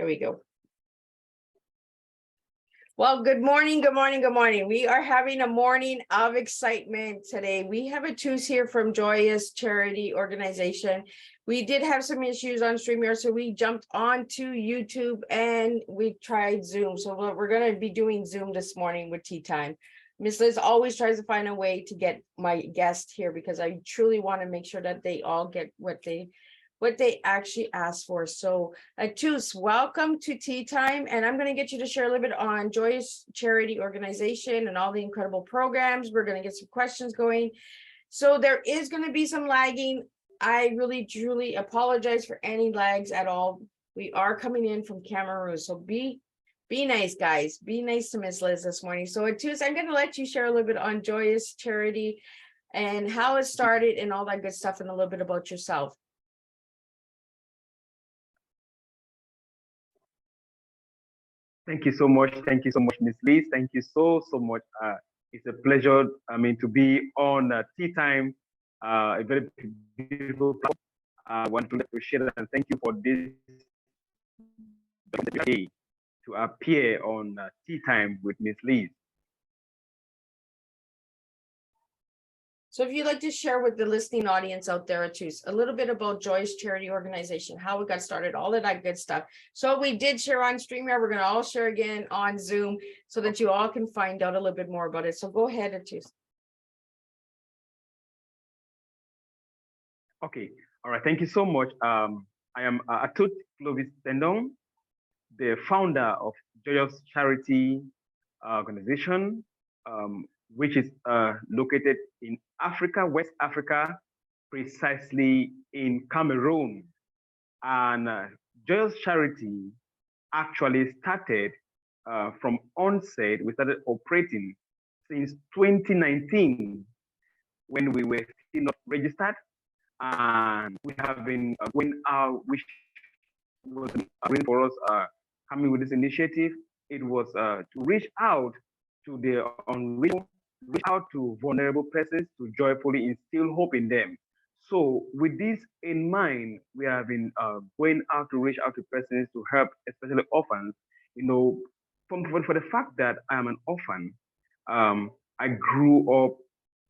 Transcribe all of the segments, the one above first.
There we go. Well, good morning, good morning, good morning. We are having a morning of excitement today. We have Atud here from Joyous charity organization. We did have some issues on StreamYard, so we jumped onto YouTube and we tried Zoom. So we're going to be doing Zoom this morning with Teatime. Miss Liz always tries to find a way to get my guest here because I truly want to make sure that they all get what they actually asked for. So Atud, welcome to Teatime, and I'm going to get you to share a little bit on Joyous charity organization and all the incredible programs. We're going to get some questions going. So there is going to be some lagging. I really truly apologize for any lags at all. We are coming in from Cameroon, so be nice, guys. Be nice to Miss Liz this morning. So Atud, I'm going to let you share a little bit on Joyous charity and how it started and all that good stuff, and a little bit about yourself. Thank you so much. Thank you so much, Miss Liz. Thank you so much. It's a pleasure, to be on Teatime, a very beautiful platform. I want to appreciate it and thank you for this day to appear on Teatime with Miss Liz. So if you'd like to share with the listening audience out there, Atud, a little bit about Joyous charity organization, how it got started, all of that good stuff. So we did share on StreamYard. We're going to all share again on Zoom so that you all can find out a little bit more about it. So go ahead, Atud. Okay. All right. Thank you so much. I am Atud Clovis, the founder of Joyous charity organization, which is located in Africa, West Africa, precisely in Cameroon. And Joyous charity actually started from onset. We started operating since 2019 when we were still not registered. And we have been going out, which was for us coming with this initiative. It was to reach out to the unreached, reach out to vulnerable persons to joyfully instill hope in them. So with this in mind, we have been going out to reach out to persons to help, especially orphans. For the fact that I am an orphan, I grew up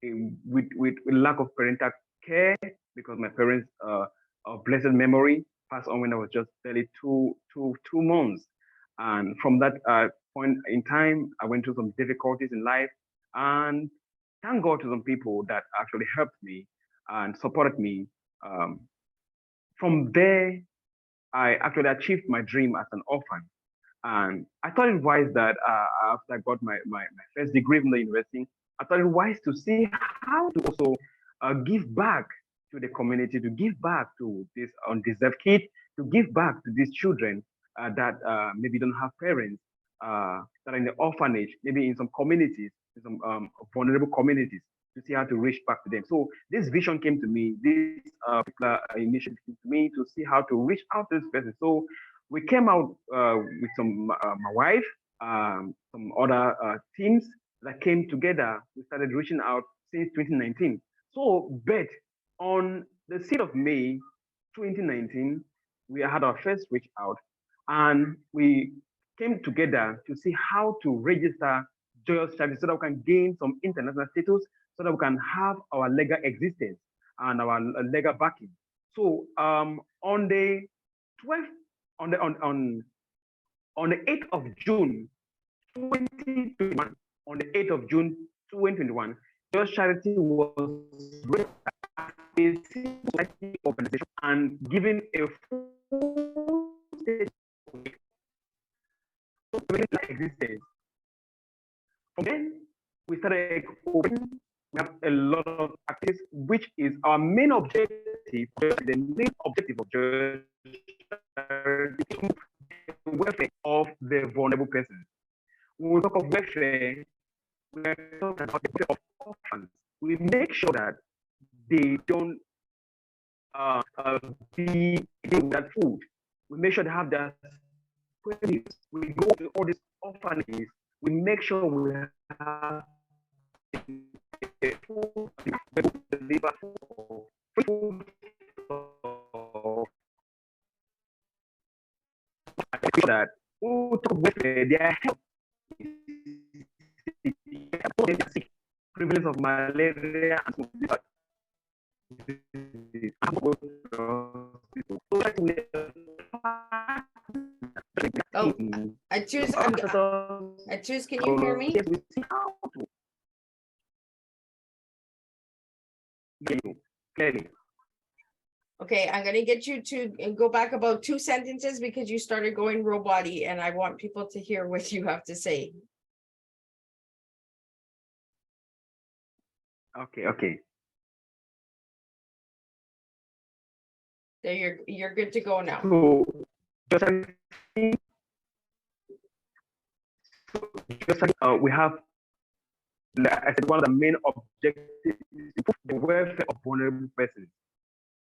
with lack of parental care because my parents, of blessed memory, passed on when I was just barely two months. And from that point in time, I went through some difficulties in life, and thank God to some people that actually helped me and supported me. From there, I actually achieved my dream as an orphan. And I thought it wise that after I got my first degree from the university, I thought it wise to see how to also give back to the community, to give back to this undeserved kid, to give back to these children that maybe don't have parents, that are in the orphanage, maybe in some communities, in some vulnerable communities, to see how to reach back to them. So this vision came to me, this particular initiative came to me to see how to reach out to this person. So we came out with my wife, some other teams that came together. We started reaching out since 2019. So, but on the 6th of May 2019, we had our first reach out, and we came together to see how to register Joyous charity so that we can gain some international status, so that we can have our legal existence and our legal backing. So on the 12th, on the 8th of June 2021, on the 8th of June 2021, Joyous charity was a civil society organization and given a full state of existence. From then, we started opening. We have a lot of activities, which is our main objective. The main objective of Joyous charity is the welfare of the vulnerable persons. When we talk of welfare, we are talking about the welfare of orphans. We make sure that they don't be without food. We make sure they have their families. We go to all these orphanages. We make sure we have food, deliver food that who talk welfare, their health is sick, prevalence of malaria and Oh, I choose. Can you hear me? Clearly. Okay, I'm gonna get you to go back about 2 sentences because you started going robot-y, and I want people to hear what you have to say. Okay. There, you're good to go now. So we have, like I said, one of the main objectives is to improve the welfare of vulnerable persons.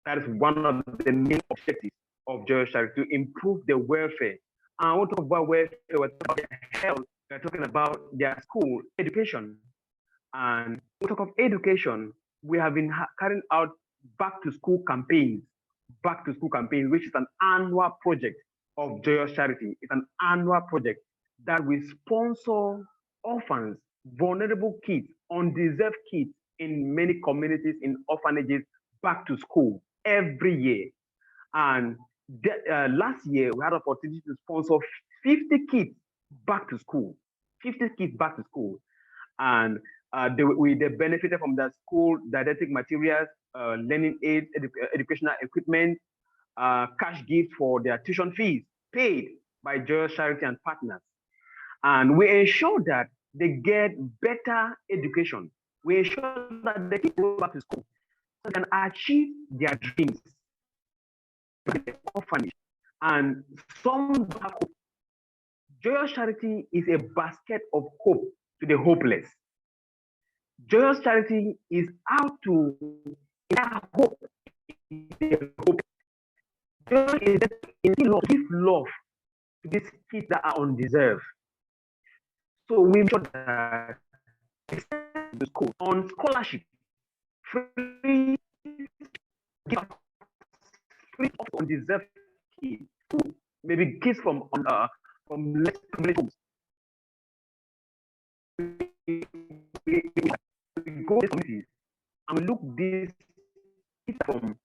That is one of the main objectives of Joyous Charity, to improve the welfare. And we'll talk about welfare, we're talking about their health, we're talking about their school education. And we'll talk of education. We have been carrying out back to school campaigns, which is an annual project of Joyous Charity. It's an annual project that we sponsor orphans, vulnerable kids, undeserved kids in many communities, in orphanages, back to school every year. And last year, we had an opportunity to sponsor 50 kids back to school, 50 kids back to school. And they benefited from the school didactic materials, learning aids, educational equipment, cash gifts for their tuition fees paid by Joyous Charity and partners. And we ensure that they get better education. We ensure that they go back to school so they can achieve their dreams. Orphanage. And some have hope. Joyous Charity is a basket of hope to the hopeless. Joyous Charity is out to hope. Joy is to give love to these kids that are undeserved. So we ensure that the school on scholarship, free of undeserved kids, maybe kids from less privileged homes. We go to communities and we look this from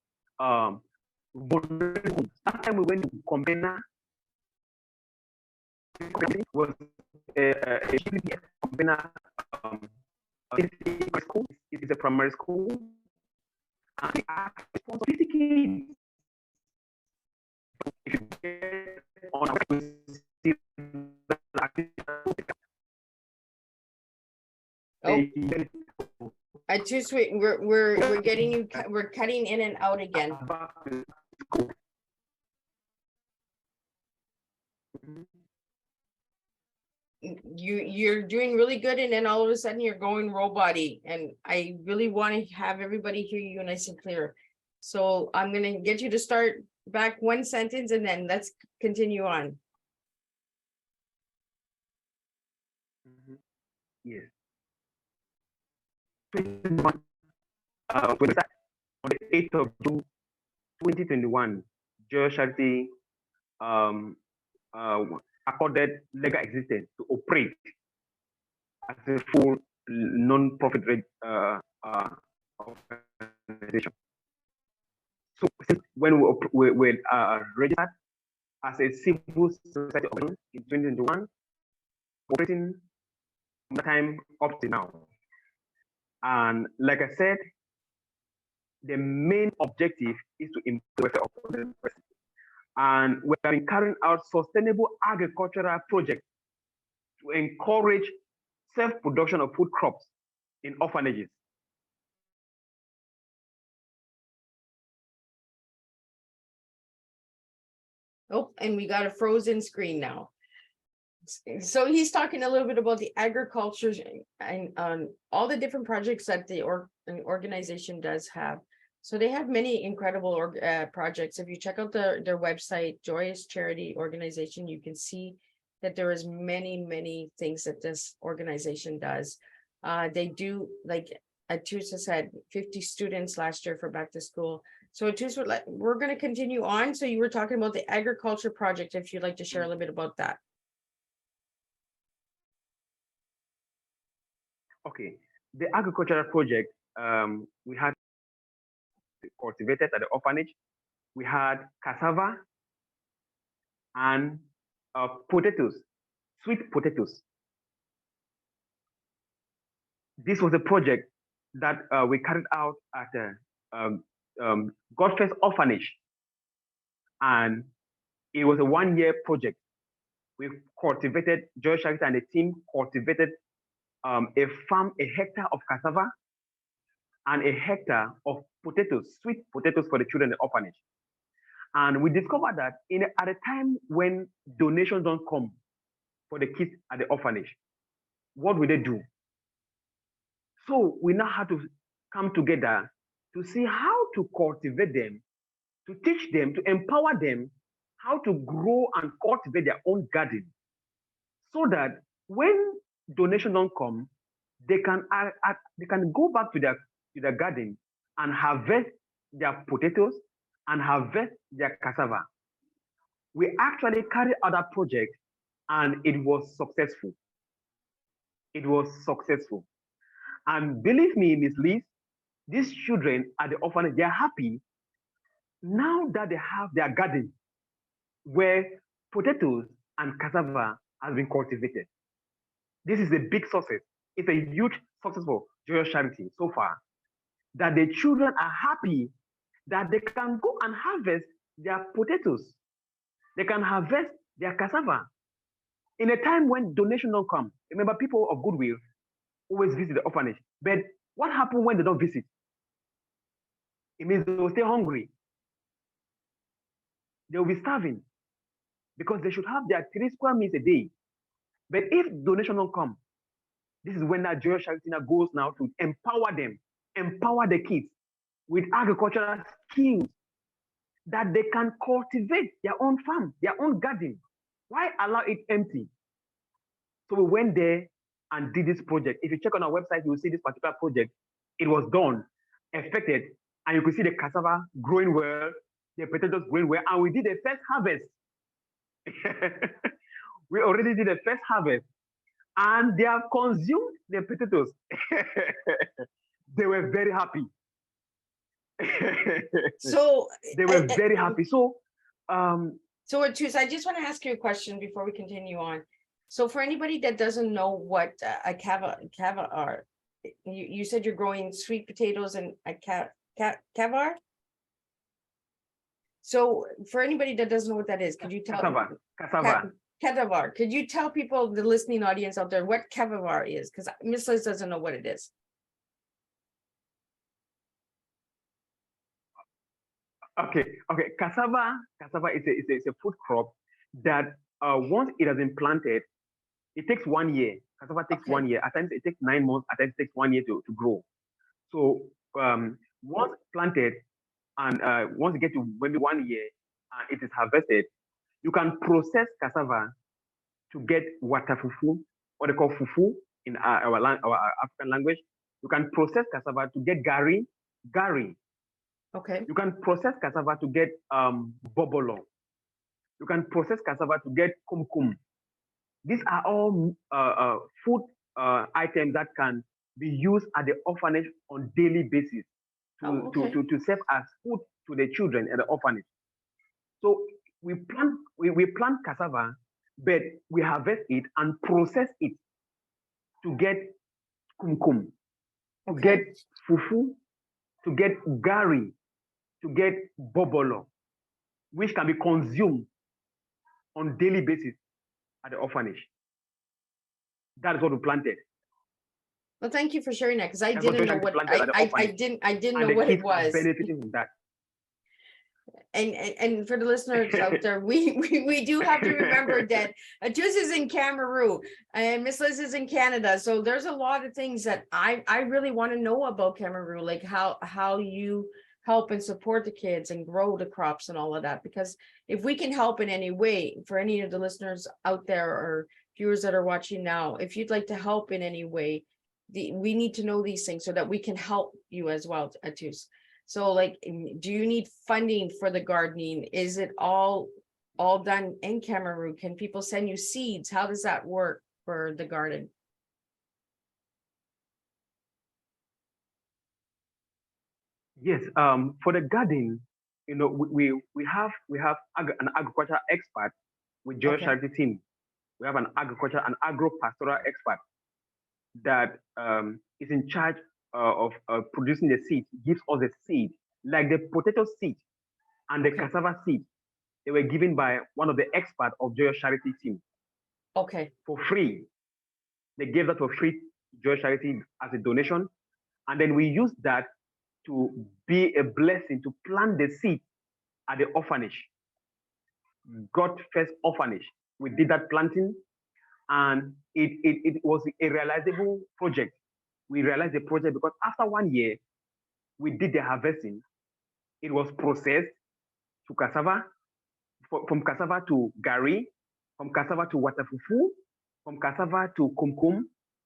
vulnerable homes. Last time we went to Combina, was a Combina school. It is a primary school. And we asked for 50 kids. If you get on our website, I choose. We're getting you. We're cutting in and out again. You're doing really good, and then all of a sudden you're going robot-y, and I really want to have everybody hear you nice and clear. So I'm gonna get you to start back 1 sentence, and then let's continue on. Yes. On the 8th of June 2021, Joyous Charity accorded legal existence to operate as a full non-profit organization. So when we registered as a civil society organization in 2021, operating from the time up to now. And like I said, the main objective is to improve the welfare of the person. And we have been carrying out sustainable agricultural projects to encourage self-production of food crops in orphanages. Oh, and we got a frozen screen now. So he's talking a little bit about the agriculture and all the different projects that an organization does have. So they have many incredible projects. If you check out their website, Joyous Charity Organization, you can see that there is many things that this organization does. They do, like Atud said, 50 students last year for back to school. So we're going to continue on. So you were talking about the agriculture project, if you'd like to share a little bit about that. Okay, the agricultural project, we had cultivated at the orphanage. We had cassava and potatoes, sweet potatoes. This was a project that we carried out at Godfrey's orphanage, and it was a 1-year project. We cultivated, Joyous and the team cultivated a hectare of cassava and a hectare of potatoes, sweet potatoes for the children in the orphanage. And we discovered that at a time when donations don't come for the kids at the orphanage, what will they do? So we now had to come together to see how to cultivate them, to teach them, to empower them how to grow and cultivate their own garden, so that when donations don't come, they can go back to their garden and harvest their potatoes and harvest their cassava. We actually carried out that project, and it was successful. It was successful. And believe me, Miss Liz, these children at the orphanage, they're happy now that they have their garden where potatoes and cassava has been cultivated. This is a big success. It's a huge success for Joyous Charity so far, that the children are happy that they can go and harvest their potatoes. They can harvest their cassava. In a time when donation don't come, remember, people of goodwill always visit the orphanage. But what happens when they don't visit? It means they will stay hungry. They will be starving because they should have their 3 square meals a day. But if donation don't come, this is when that Joyous Charity goes now to empower them, empower the kids with agricultural skills that they can cultivate their own farm, their own garden. Why allow it empty? So we went there and did this project. If you check on our website, you will see this particular project. It was done, effected, and you could see the cassava growing well, the potatoes growing well, and we did the first harvest. We already did the first harvest, and they have consumed the potatoes. They were very happy. So they were very happy. So Atud, I just want to ask you a question before we continue on. So for anybody that doesn't know what a caviar are, you said you're growing sweet potatoes and a caviar. So for anybody that doesn't know what that is, could you tell caviar? Could you tell people, the listening audience out there, what caviar is? Because Miss Liz doesn't know what it is. Okay. Cassava is a food crop that once it has been planted, it takes 1 year. Cassava takes 1 year. At times it takes 9 months. At times it takes 1 year to grow. So once planted and once you get to maybe 1 year and it is harvested, you can process cassava to get water fufu, what they call fufu in our African language. You can process cassava to get gari. Okay. You can process cassava to get bobolo. You can process cassava to get kumkum. These are all food items that can be used at the orphanage on daily basis to serve as food to the children at the orphanage. So we plant cassava, but we harvest it and process it to get kumkum, to get fufu, to get gari, to get bobolo, which can be consumed on daily basis at the orphanage. That is what we planted. Well, thank you for sharing that, because I didn't know what I didn't know what it was. Benefiting from that. And for the listeners out there, we do have to remember that Atud is in Cameroon and Miss Liz is in Canada. So there's a lot of things that I really want to know about Cameroon, like how you help and support the kids and grow the crops and all of that. Because if we can help in any way, for any of the listeners out there or viewers that are watching now, if you'd like to help in any way, we need to know these things so that we can help you as well, Atud. So like, do you need funding for the gardening? Is it all done in Cameroon? Can people send you seeds? How does that work for the garden? Yes, for the garden, we have an agricultural expert with Joyous Okay. Charity team. We have an agro-pastoral expert that is in charge of producing the seed, gives us the seed, like the potato seed and the Okay. cassava seed. They were given by one of the experts of Joyous Charity team Okay. for free. They gave that for free to Joyous Charity as a donation, and then we used that to be a blessing to plant the seed at the orphanage, God First Orphanage. We did that planting, and it was a realizable project. We realized the project because after 1 year, we did the harvesting. It was processed to cassava, from cassava to gari, from cassava to watafufu, from cassava to kumkum,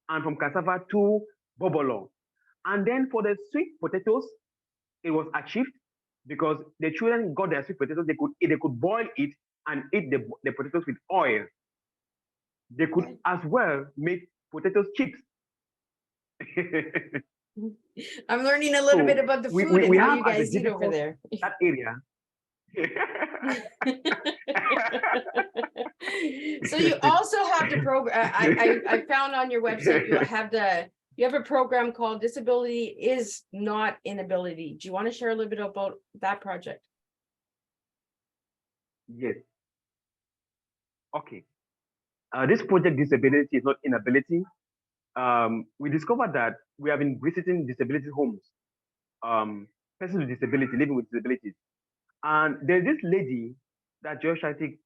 and from cassava to bobolo. And then for the sweet potatoes, it was achieved because the children got their sweet potatoes. They could boil it and eat the potatoes with oil. They could as well make potatoes chips. I'm learning a little bit about the food and how you guys eat over there. That area. So you also have the program. I found on your website you have a program called Disability is Not Inability. Do you want to share a little bit about that project? Yes. Okay. This project, Disability is Not Inability. We discovered that we have been visiting disability homes, persons with disability, living with disabilities. And there's this lady that Joyous Charity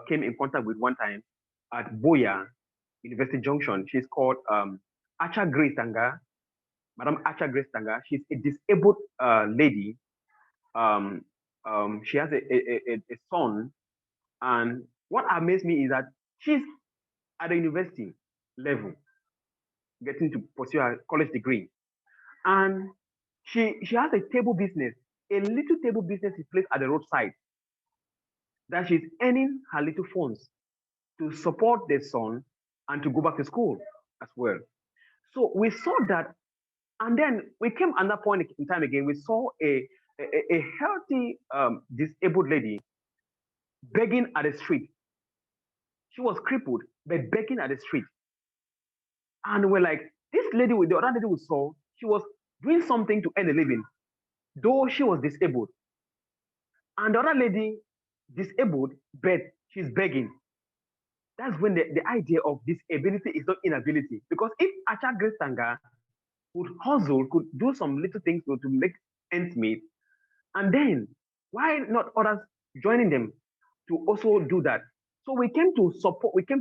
came in contact with one time at Buea, University Junction. She's called Acha Grace Tanga, Madam Acha Grace Tanga. She's a disabled lady. She has a son. And what amazed me is that she's at the university level, getting to pursue her college degree. And she has a table business, a little table business is placed at the roadside that she's earning her little funds to support the son and to go back to school as well. So we saw that, and then we came at that point in time again, we saw a healthy disabled lady begging at the street. She was crippled, but begging at the street. And we're like, this lady, with the other lady we saw, she was doing something to earn a living, though she was disabled. And the other lady, disabled, but she's begging. That's when the idea of disability is not inability. Because if Acha Grace Tanga could hustle, could do some little things to make ends meet, and then why not others joining them to also do that? So we came to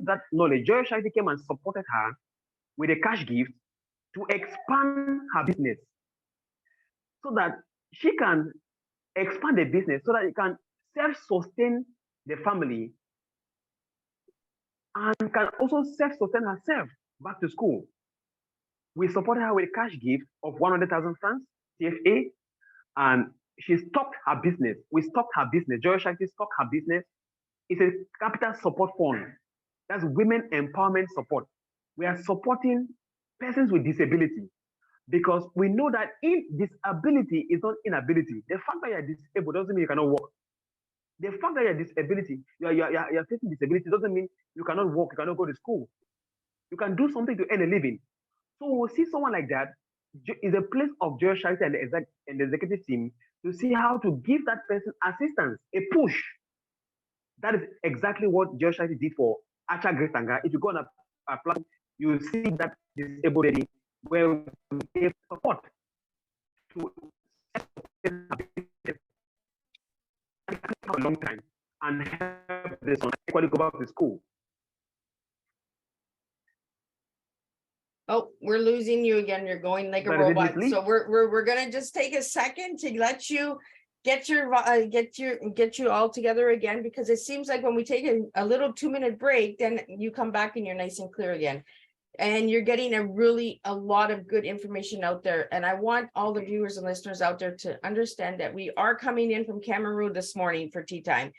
that knowledge. Joyous Charity came and supported her with a cash gift to expand her business so that she can expand the business so that it can self-sustain the family and can also self-sustain herself back to school. We supported her with a cash gift of 100,000 francs, CFA, and she stocked her business. We stocked her business. Joyous Charity stocked her business. It's a capital support fund. That's women empowerment support. We are supporting persons with disability because we know that disability is not inability. The fact that you're disabled doesn't mean you cannot work. The fact that you're facing disability doesn't mean you cannot work, you cannot go to school. You can do something to earn a living. So we'll see someone like that. Is a place of Joyous Charity and the executive team to see how to give that person assistance, a push. That is exactly what Joyous Charity did for Acha Grace Tanga. If you go on a platform, you see that disabled lady where we gave support to a long time and help this one equally go back to school. Oh, we're losing you again. You're going like a robot. So we're gonna just take a second to let you get you all together again, because it seems like when we take a little 2-minute break, then you come back and you're nice and clear again. and you're getting a lot of good information out there. And I want all the viewers and listeners out there to understand that we are coming in from Cameroon this morning for tea time.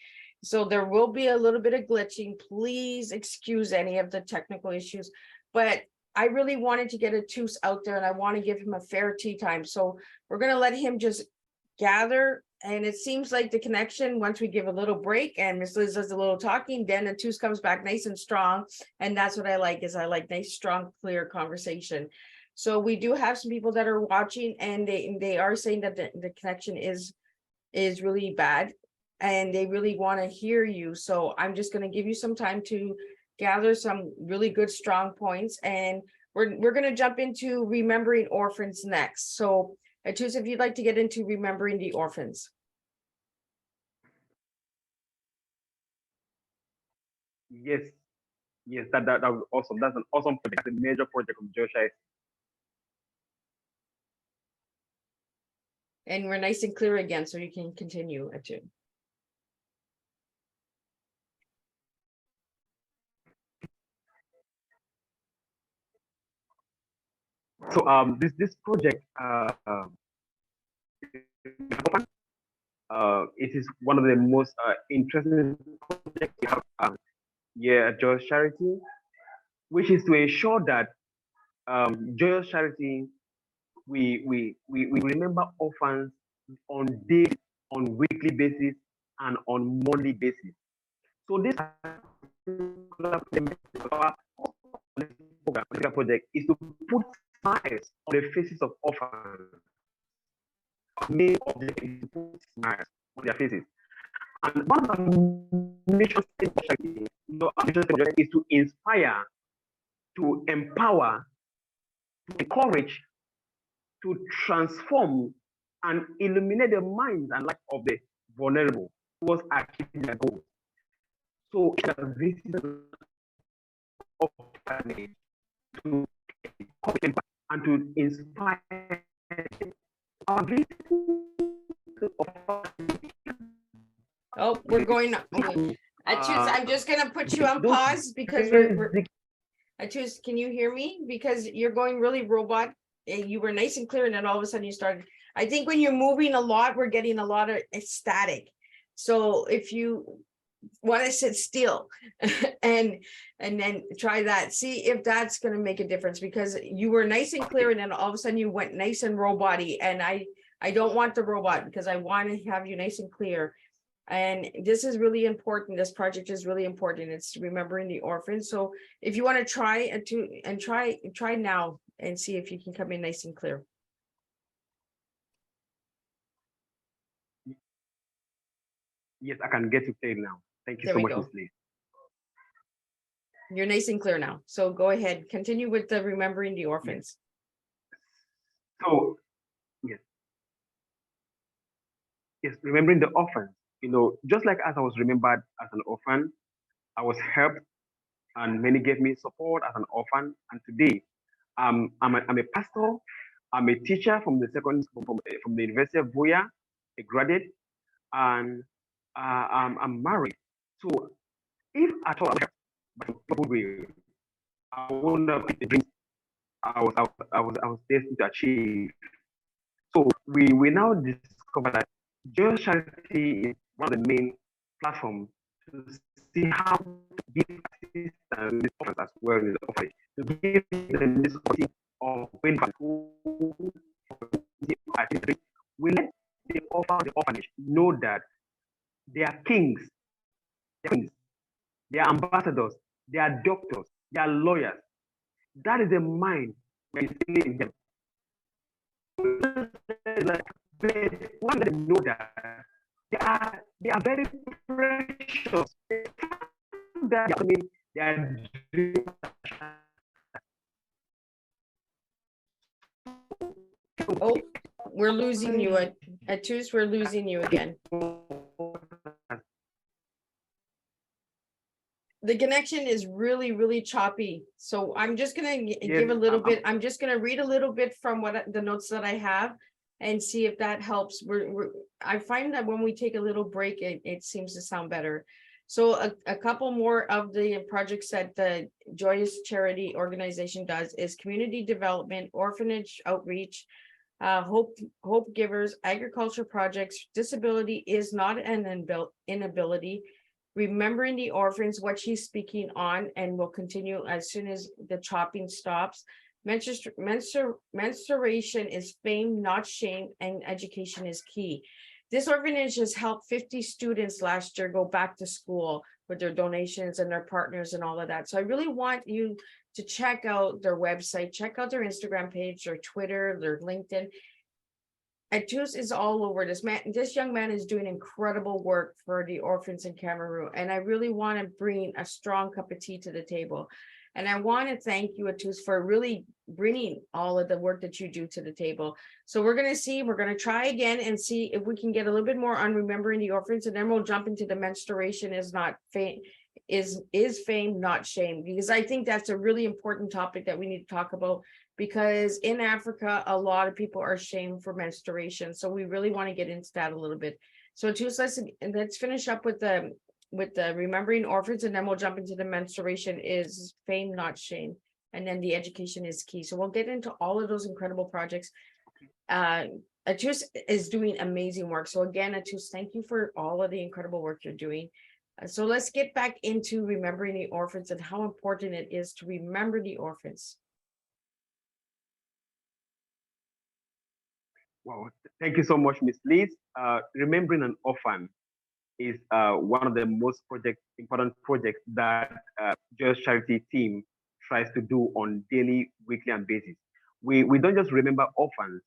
So there will be a little bit of glitching. Please excuse any of the technical issues, but I really wanted to get Atud out there and I want to give him a fair tea time. So we're going to let him just gather. And it seems like the connection, once we give a little break and Miss Liz does a little talking, then Atud comes back nice and strong. And that's what I like, is I like nice, strong, clear conversation. So we do have some people that are watching, and they are saying that the connection is really bad and they really want to hear you. So I'm just going to give you some time to gather some really good, strong points. And we're going to jump into remembering orphans next. So Atud, if you'd like to get into remembering the orphans. Yes, yes, that was awesome. That's an awesome project. That's a major project of Joyous. And we're nice and clear again, so you can continue, Atud. So this project it is one of the most interesting projects we have here at Joyous Charity, which is to ensure that Joyous Charity we remember orphans on daily, on weekly basis, and on monthly basis. So this project is to put smiles on the faces of orphans. Main objective is to put smiles on their faces. And one of the mission statements is to inspire, to empower, to encourage, to transform and illuminate the minds and life of the vulnerable towards achieving their goals. So this is orphanage to encourage and to inspire our Oh, we're going. Atud, I'm just gonna put you on pause because we're Atud, can you hear me? Because you're going really robot. You were nice and clear, and then all of a sudden you started. I think when you're moving a lot, we're getting a lot of static. So if you want to sit still and then try that, see if that's going to make a difference, because you were nice and clear, and then all of a sudden you went nice and robot-y, and I don't want the robot, because I want to have you nice and clear. And this is really important. This project is really important. It's remembering the orphans. So if you want to try try now and see if you can come in nice and clear. Yes, I can get to play now. Thank you There so we much, go. Ms. Lee. You're nice and clear now. So go ahead, continue with the remembering the orphans. So yes, remembering the orphans. You know, just like as I was remembered as an orphan, I was helped, and many gave me support as an orphan. And today, I'm a pastor. I'm a teacher from the from the University of Buea, a graduate, and I'm married. So if at all I wouldn't have the dreams I was destined to achieve. So we now discover that Joyous Charity is one of the main platforms to see how to give assistance as well in the orphanage, to give them this opportunity of when we let the orphanage know that they are kings, they are ambassadors, they are doctors, they are lawyers. That is the mind we're instilling in them. Like, one them know that they are very precious. That I mean, they are. Oh, we're losing you at Atud. We're losing you again. The connection is really, really choppy. So I'm just going to give a little bit. I'm just going to read a little bit from what the notes that I have and see if that helps. I find that when we take a little break, it seems to sound better. So a couple more of the projects that the Joyous charity organization does is community development, orphanage outreach, hope givers, agriculture projects. Disability is not an inability. Remembering the orphans, what she's speaking on, and will continue as soon as the chopping stops. Menstruation is fame, not shame, and education is key. This orphanage has helped 50 students last year go back to school with their donations and their partners and all of that. So I really want you to check out their website, check out their Instagram page, their Twitter, their LinkedIn. Atud is all over. This young man is doing incredible work for the orphans in Cameroon. And I really want to bring a strong cup of tea to the table. And I want to thank you, Atud, for really bringing all of the work that you do to the table. So we're going to try again and see if we can get a little bit more on remembering the orphans, and then we'll jump into the menstruation is not fame, is fame, not shame, because I think that's a really important topic that we need to talk about, because in Africa, a lot of people are shamed for menstruation. So we really want to get into that a little bit. So let's finish up with the remembering orphans, and then we'll jump into the menstruation is fame, not shame. And then the education is key. So we'll get into all of those incredible projects. Atud is doing amazing work. So again, Atud, thank you for all of the incredible work you're doing. So let's get back into remembering the orphans and how important it is to remember the orphans. Wow, thank you so much, Miss Liz. Remembering an orphan is one of the most important projects that Joyous Charity team tries to do on daily, weekly, and basis. We don't just remember orphans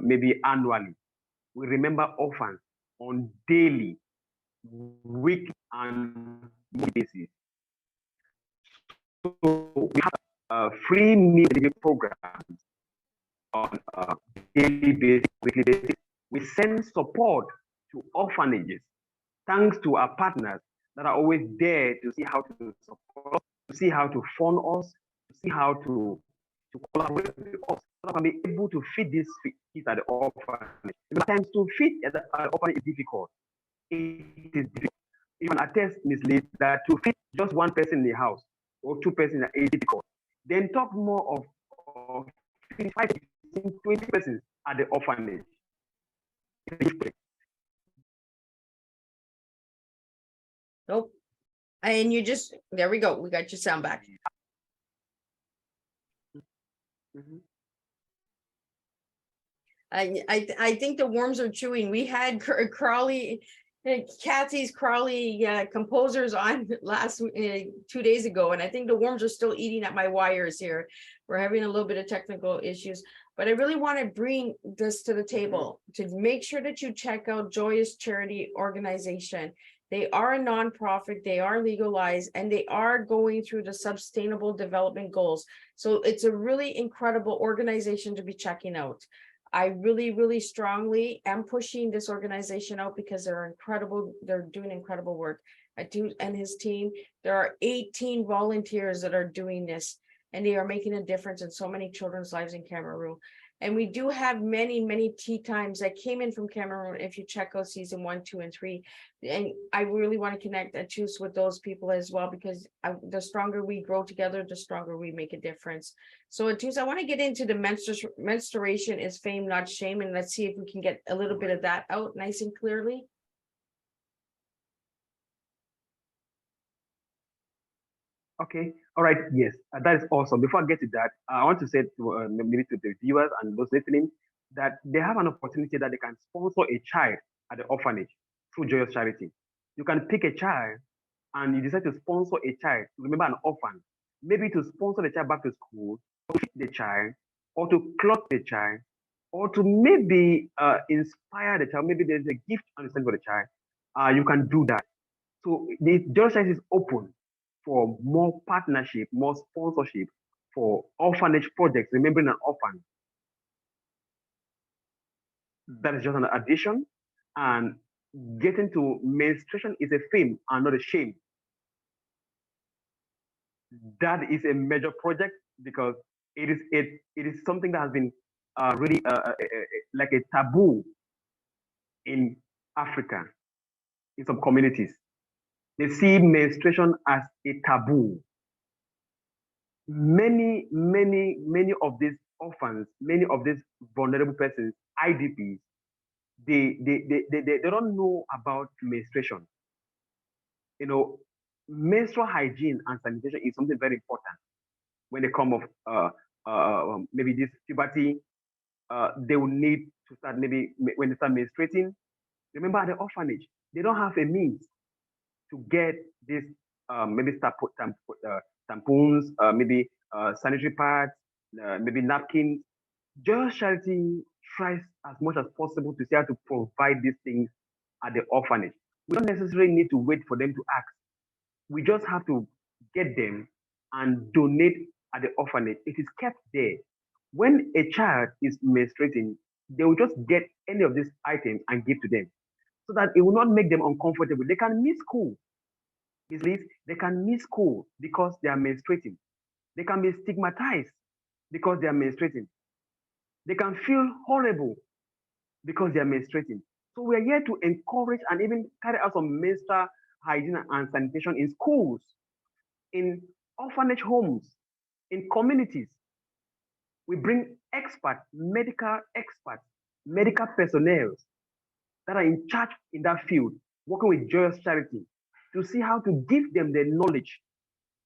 maybe annually. We remember orphans on daily, weekly, and monthly basis. So we have free meal delivery programs on daily basis, weekly basis. We send support to orphanages, thanks to our partners that are always there to see how to support us, to see how to fund us, to see how to collaborate with us, so that we can be able to feed these kids at the orphanage. Sometimes to feed at the orphanage is difficult. It is difficult. You can attest, Ms. Lee, that to feed just one person in the house or two persons is difficult. Then talk more of 5, 20 persons at the orphanage. Nope. And there we go. We got your sound back. Mm-hmm. I think the worms are chewing. We had Kathy's Crawley composers on 2 days ago, and I think the worms are still eating at my wires here. We're having a little bit of technical issues, but I really want to bring this to the table to make sure that you check out Joyous Charity Organization. They are a nonprofit, they are legalized, and they are going through the sustainable development goals. So it's a really incredible organization to be checking out. I really, really strongly am pushing this organization out because they're incredible. They're doing incredible work. Atud and his team, there are 18 volunteers that are doing this, and they are making a difference in so many children's lives in Cameroon. And we do have many, many tea times that came in from Cameroon. If you check out season 1, 2, and 3, and I really want to connect Atud with those people as well, because the stronger we grow together, the stronger we make a difference. So Atud, I want to get into the menstruation is fame, not shame, and let's see if we can get a little bit of that out nice and clearly. Okay, all right, yes, that is awesome. Before I get to that, I want to say to maybe to the viewers and those listening that they have an opportunity that they can sponsor a child at the orphanage through Joyous Charity. You can pick a child and you decide to sponsor a child, remember an orphan, maybe to sponsor the child back to school, to feed the child, or to clothe the child, or to maybe inspire the child. Maybe there's a gift on the side for the child. You can do that. So the Joyous Charity is open for more partnership, more sponsorship for orphanage projects, remembering an orphan. That is just an addition. And getting to menstruation is a fame and not a shame. That is a major project because it is something that has been really like a taboo in Africa, in some communities. They see menstruation as a taboo. Many of these orphans, many of these vulnerable persons, IDPs, they don't know about menstruation. You know, menstrual hygiene and sanitation is something very important when they come of maybe this puberty. They will need to start maybe when they start menstruating. Remember, at the orphanage, they don't have a means to get this maybe tampons, maybe sanitary pads, maybe napkins. Joyous Charity tries as much as possible to see how to provide these things at the orphanage. We don't necessarily need to wait for them to ask. We just have to get them and donate at the orphanage. It is kept there. When a child is menstruating, they will just get any of these items and give to them so that it will not make them uncomfortable. They can miss school. They can miss school because they are menstruating. They can be stigmatized because they are menstruating. They can feel horrible because they are menstruating. So we are here to encourage and even carry out some menstrual hygiene and sanitation in schools, in orphanage homes, in communities. We bring medical personnel that are in charge in that field, working with Joyous Charity to see how to give them the knowledge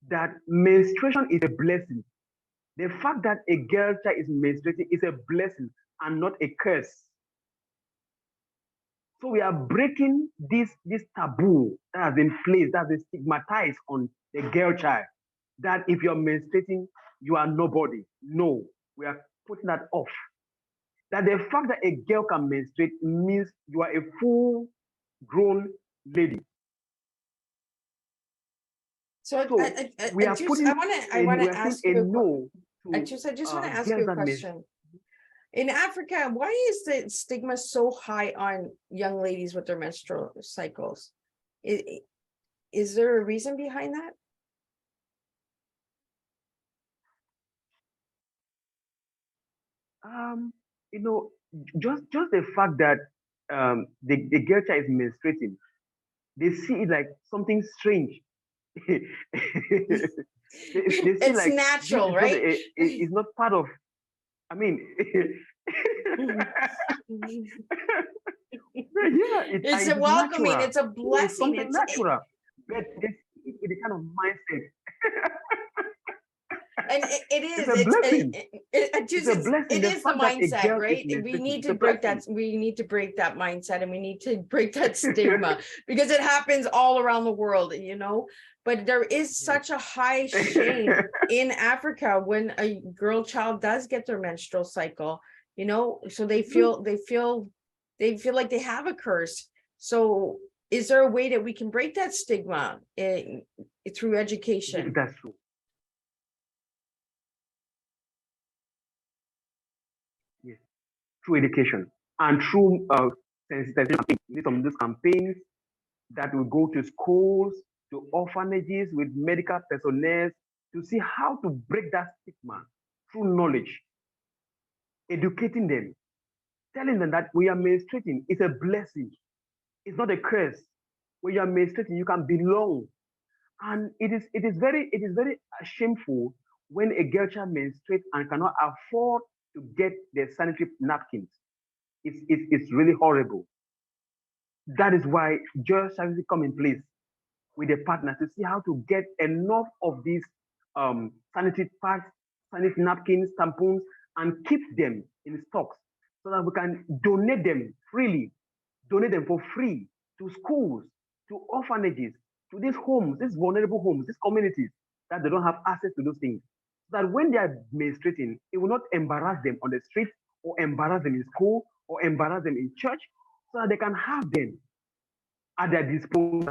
that menstruation is a blessing. The fact that a girl child is menstruating is a blessing and not a curse. So we are breaking this taboo that has been placed, that has been stigmatized on the girl child, that if you're menstruating, you are nobody. No, we are putting that off. That the fact that a girl can menstruate means you are a full-grown lady. So we are putting. I want to ask you. No. I just want to ask you a question. In Africa, why is the stigma so high on young ladies with their menstrual cycles? Is there a reason behind that? You know, just the fact that the girl child is menstruating, they see it like something strange. they see it's like natural, right? It's not part of. I mean, yeah, it's a welcoming. Natural. It's a blessing. It's something natural. But they see it with the kind of mindset. And it is. It's a blessing. It is the mindset, right? We need to break that. We need to break that mindset, and we need to break that stigma because it happens all around the world, you know. But there is such a high shame in Africa when a girl child does get their menstrual cycle, you know. So they feel like they have a curse. So is there a way that we can break that stigma through education? That's true. Yes, through education and through sensitization. Some of these campaigns that will go to schools, to orphanages with medical personnel to see how to break that stigma through knowledge, educating them, telling them that when you are menstruating, it's a blessing. It's not a curse. When you are menstruating, you can belong. And it is very shameful when a girl child menstruates and cannot afford to get the sanitary napkins. It's really horrible. That is why Joyous Charity come in place with a partner to see how to get enough of these sanitary pads, sanitary napkins, tampons, and keep them in stocks so that we can donate them freely, donate them for free to schools, to orphanages, to these homes, these vulnerable homes, these communities that they don't have access to those things. So that when they are menstruating, it will not embarrass them on the street or embarrass them in school or embarrass them in church, so that they can have them at their disposal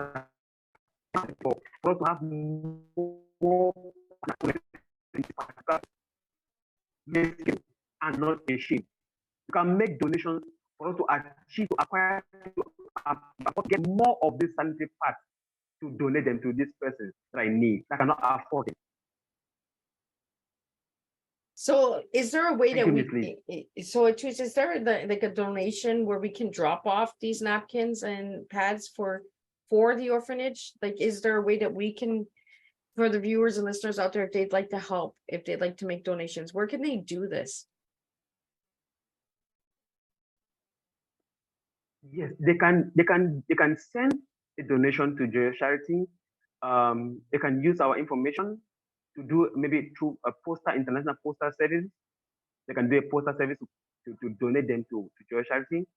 for us to have more and not a shame. You can make donations for us to achieve, to acquire, to get more of these sanitary pads to donate them to these persons that I need, that cannot afford it. So is there a way that is there like a donation where we can drop off these napkins and pads for for the orphanage? Like, is there a way that we can, for the viewers and listeners out there, if they'd like to help, if they'd like to make donations, where can they do this? Yes, they can send a donation to Joyous Charity. They can use our information to do maybe through a international postal service. They can do a postal service to donate them to Joyous Charity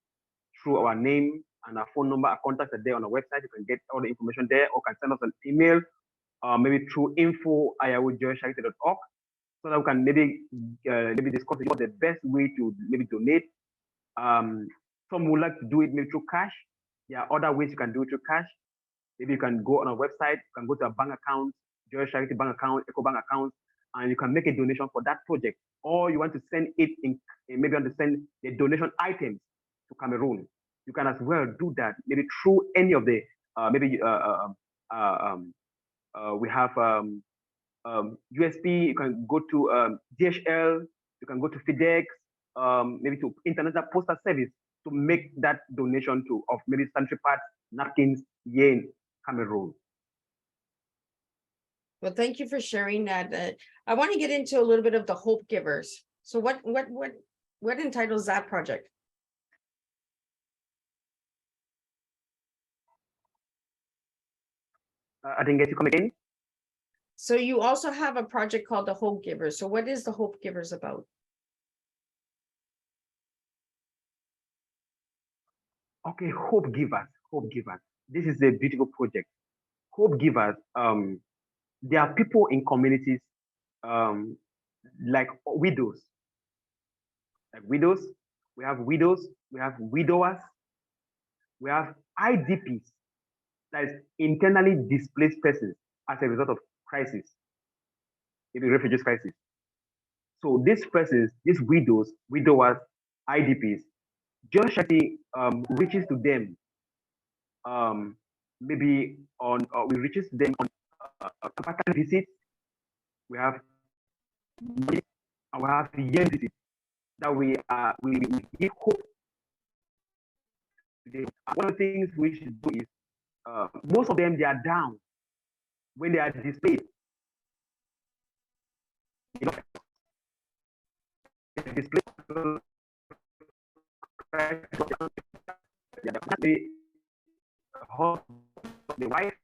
through our name and our phone number. Our contacts are there on our website. You can get all the information there, or can send us an email, maybe through info@joyouscharity.org, so that we can maybe discuss what the best way to maybe donate. Some would like to do it maybe through cash. There are other ways you can do it through cash. Maybe you can go on our website, you can go to a bank account, Joyous Charity bank account, Eco Bank account, and you can make a donation for that project. Or you want to send it maybe want to send the donation items to Cameroon. You can as well do that, maybe through any of the we have USP. You can go to DHL. You can go to FedEx, maybe to International Postal Service to make that donation of maybe sanitary pads, napkins here in Cameroon. Well, thank you for sharing that. I want to get into a little bit of the Hope Givers. So what entitles that project? I didn't get you come again. So you also have a project called the Hope Givers. So what is the Hope Givers about? Okay, Hope Givers. Hope Givers. This is a beautiful project. Hope Givers. There are people in communities like widows. Like widows, we have widows, we have widowers, we have IDPs, that is internally displaced persons as a result of crisis, maybe refugees crisis. So these persons, these widows, widowers, IDPs, Joyous Charity reaches to them, maybe we reaches to them on a visit. We have yearly visit that we give hope to them. One of the things we should do is most of them, they are down when they are displaced. You know, displaced, the wife.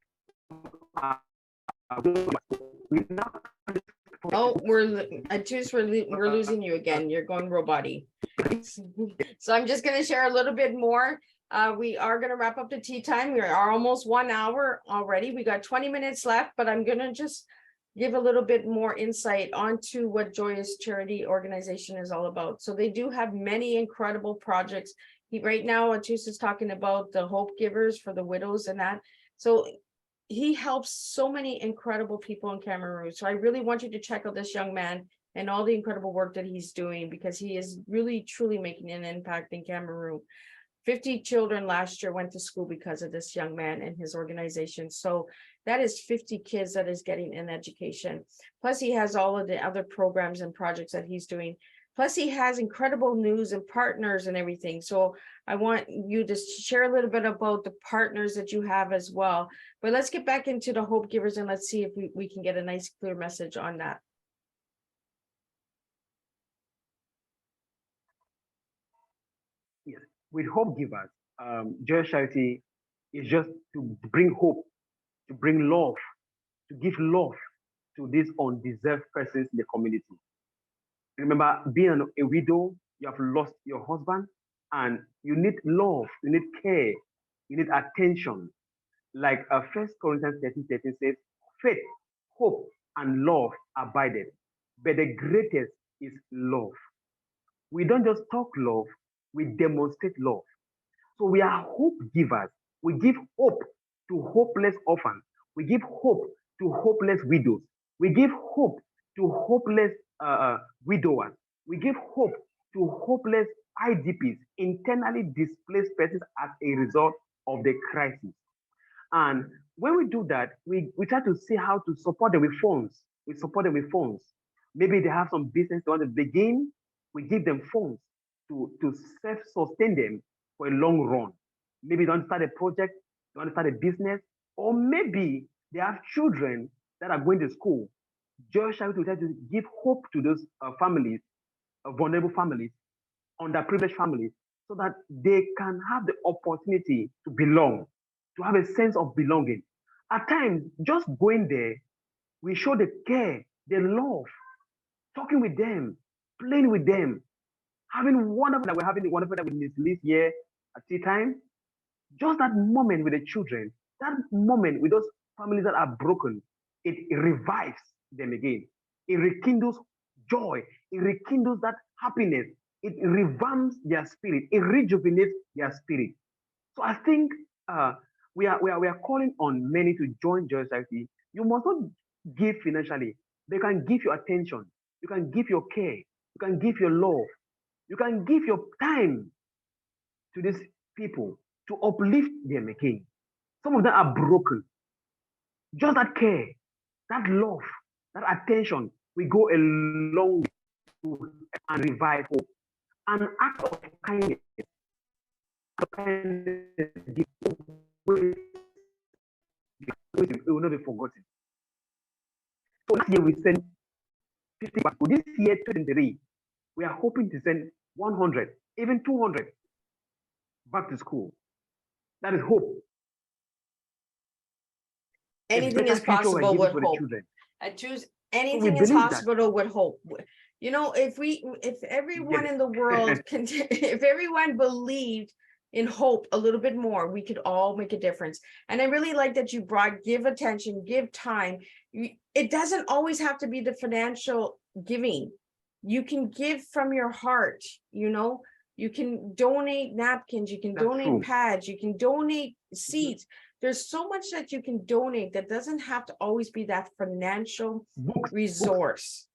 Oh, we're losing you again. You're going roboty. So I'm just going to share a little bit more. We are going to wrap up the tea time. We are almost 1 hour already. We got 20 minutes left, but I'm going to just give a little bit more insight onto what Joyous Charity Organization is all about. So they do have many incredible projects. Right now, Atud is talking about the Hope Givers for the widows and that. So he helps so many incredible people in Cameroon. So I really want you to check out this young man and all the incredible work that he's doing, because he is really, truly making an impact in Cameroon. 50 children last year went to school because of this young man and his organization. So that is 50 kids that is getting an education. Plus he has all of the other programs and projects that he's doing. Plus he has incredible news and partners and everything. So I want you to share a little bit about the partners that you have as well. But let's get back into the Hope Givers and let's see if we can get a nice clear message on that. Yes, with Hope Givers, Joyous Charity is just to bring hope, to bring love, to give love to these undeserved persons in the community. Remember, being a widow, you have lost your husband, and you need love, you need care, you need attention. Like 1 Corinthians 13:13 says, faith, hope, and love abided, but the greatest is love. We don't just talk love, we demonstrate love. So we are hope givers. We give hope to hopeless orphans. We give hope to hopeless widows. We give hope to hopeless widowers. We give hope to hopeless IDPs, internally displaced persons, as a result of the crisis. And when we do that, we try to see how to support them with funds. We support them with funds. Maybe they have some business they want to begin. We give them funds to self-sustain them for a long run. Maybe they don't start a project. they want to start a business, or maybe they have children that are going to school. Joyous Charity will try to give hope to those families, vulnerable families, underprivileged families, so that they can have the opportunity to belong, to have a sense of belonging. At times, just going there, we show the care, the love, talking with them, playing with them, having wonderful that we're having wonderful that with Miss Liz here at tea time. Just that moment with the children, that moment with those families that are broken, it revives them again. It rekindles joy. It rekindles that happiness. It revamps their spirit. It rejuvenates their spirit. So I think we are calling on many to join Joyous Society. You must not give financially. They can give you attention. You can give your care. You can give your love. You can give your time to these people to uplift them again. Some of them are broken. Just that care, that love, that attention will go a long way and revive hope. An act of kindness, it will not be forgotten. So last year we sent 50 back. So this year, 2023, we are hoping to send 100, even 200 back to school. That is hope. Anything is possible with hope. I choose anything is possible with hope. You know, if everyone in the world if everyone believed in hope a little bit more, we could all make a difference. And I really like that you brought give attention, give time. It doesn't always have to be the financial giving. You can give from your heart, you know. You can donate napkins, you can donate pads, you can donate seeds. There's so much that you can donate that doesn't have to always be that financial resource.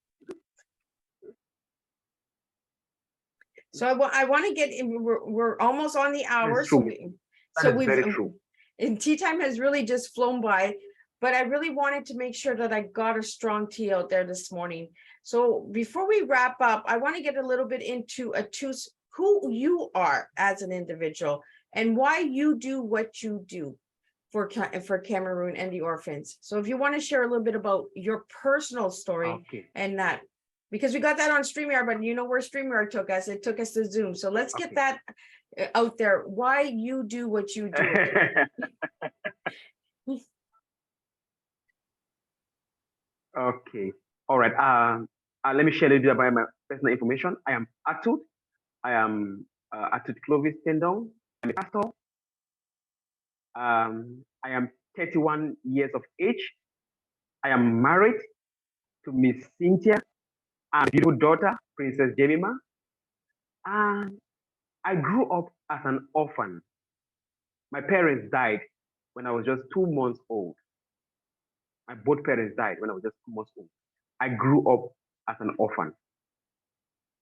So I want to get in, we're almost on the hour. So we've and tea time has really just flown by, but I really wanted to make sure that I got a strong tea out there this morning. So before we wrap up, I want to get a little bit into who you are as an individual and why you do what you do for Cameroon and the orphans. So if you want to share a little bit about your personal story and that, because we got that on StreamYard, but you know where StreamYard took us, it took us to Zoom. So let's get that out there, why you do what you do. Okay, all right. Let me share a little bit about my personal information. I am Atud. I am Atud Clovis Tendong. I'm a pastor. I am 31 years of age. I am married to Miss Cynthia and a beautiful daughter, Princess Jemima. And I grew up as an orphan. My parents died when I was just 2 months old. My both parents died when I was just 2 months old. I grew up as an orphan.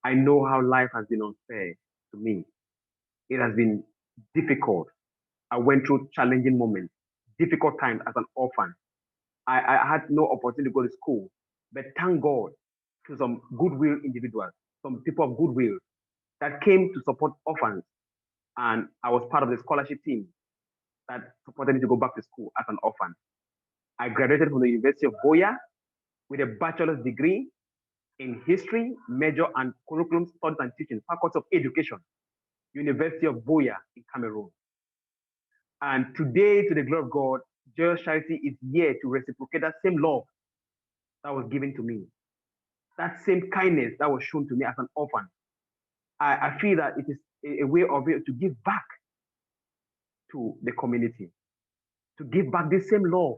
I know how life has been unfair to me. It has been difficult. I went through challenging moments, difficult times as an orphan. I had no opportunity to go to school, but thank God to some goodwill individuals, some people of goodwill that came to support orphans. And I was part of the scholarship team that supported me to go back to school as an orphan. I graduated from the University of Buea with a bachelor's degree in history, major and curriculum studies and teaching, Faculty of Education, University of Buea in Cameroon. And today, to the glory of God, Joyous Charity is here to reciprocate that same love that was given to me, that same kindness that was shown to me as an orphan. I feel that it is a way of it to give back to the community, to give back this same love,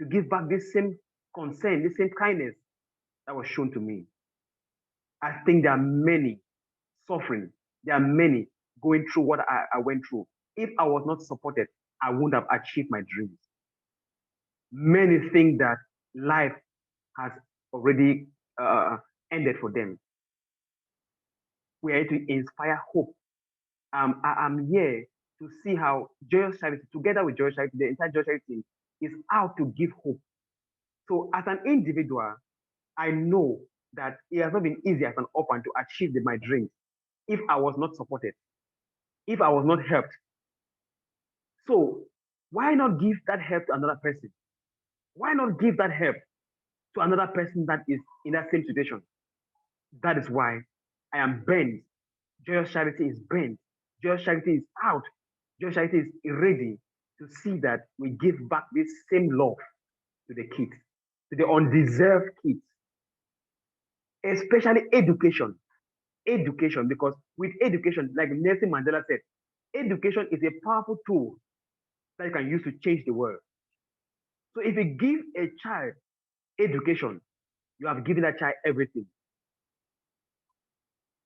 to give back this same concern, this same kindness that was shown to me. I think there are many suffering. There are many going through what I went through. If I was not supported, I wouldn't have achieved my dreams. Many think that life has already ended for them. We are here to inspire hope. I'm here to see how Joyous Charity, together with Joyous Charity, the entire Joyous Charity team, is out to give hope. So as an individual, I know that it has not been easy as an orphan to achieve my dreams if I was not supported, if I was not helped. So Why not give that help to another person? Why not give that help to another person that is in that same situation? That is why I am bent. Joyous Charity is bent. Joyous Charity is out. Joyous Charity is ready to see that we give back this same love to the kids, to the undeserved kids, especially education. Education, because with education, like Nelson Mandela said, education is a powerful tool that you can use to change the world. So if you give a child education, you have given that child everything.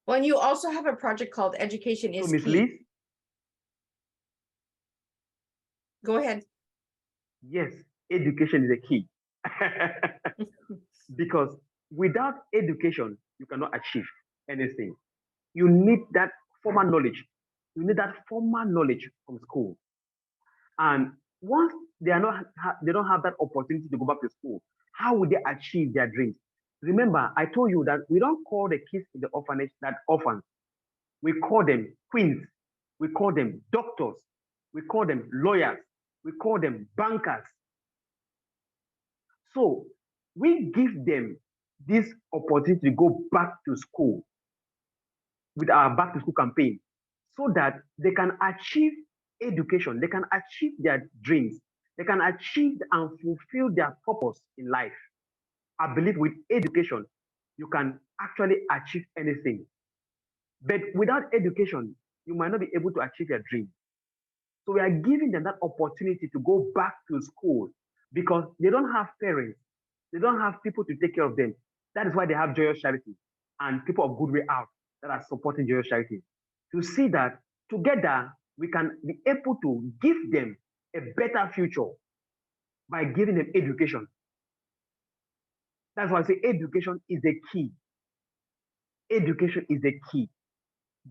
Well, and you also have a project called Education is So, Miss Key. Liz, Go ahead. yes, education is a key. Because without education, you cannot achieve anything. You need that formal knowledge. You need that formal knowledge from school. And once they are not, they don't have that opportunity to go back to school, how will they achieve their dreams? Remember, I told you that we don't call the kids in the orphanage that orphans. We call them queens. We call them doctors. We call them lawyers. We call them bankers. So we give them this opportunity to go back to school with our back to school campaign so that they can achieve education, they can achieve their dreams, they can achieve and fulfill their purpose in life. I believe with education, you can actually achieve anything. But without education, you might not be able to achieve your dream. So we are giving them that opportunity to go back to school because they don't have parents, they don't have people to take care of them. That is why they have Joyous Charity and people of Good Way Out that are supporting Joyous Charity to see that together we can be able to give them a better future by giving them education. That's why I say education is the key. Education is the key.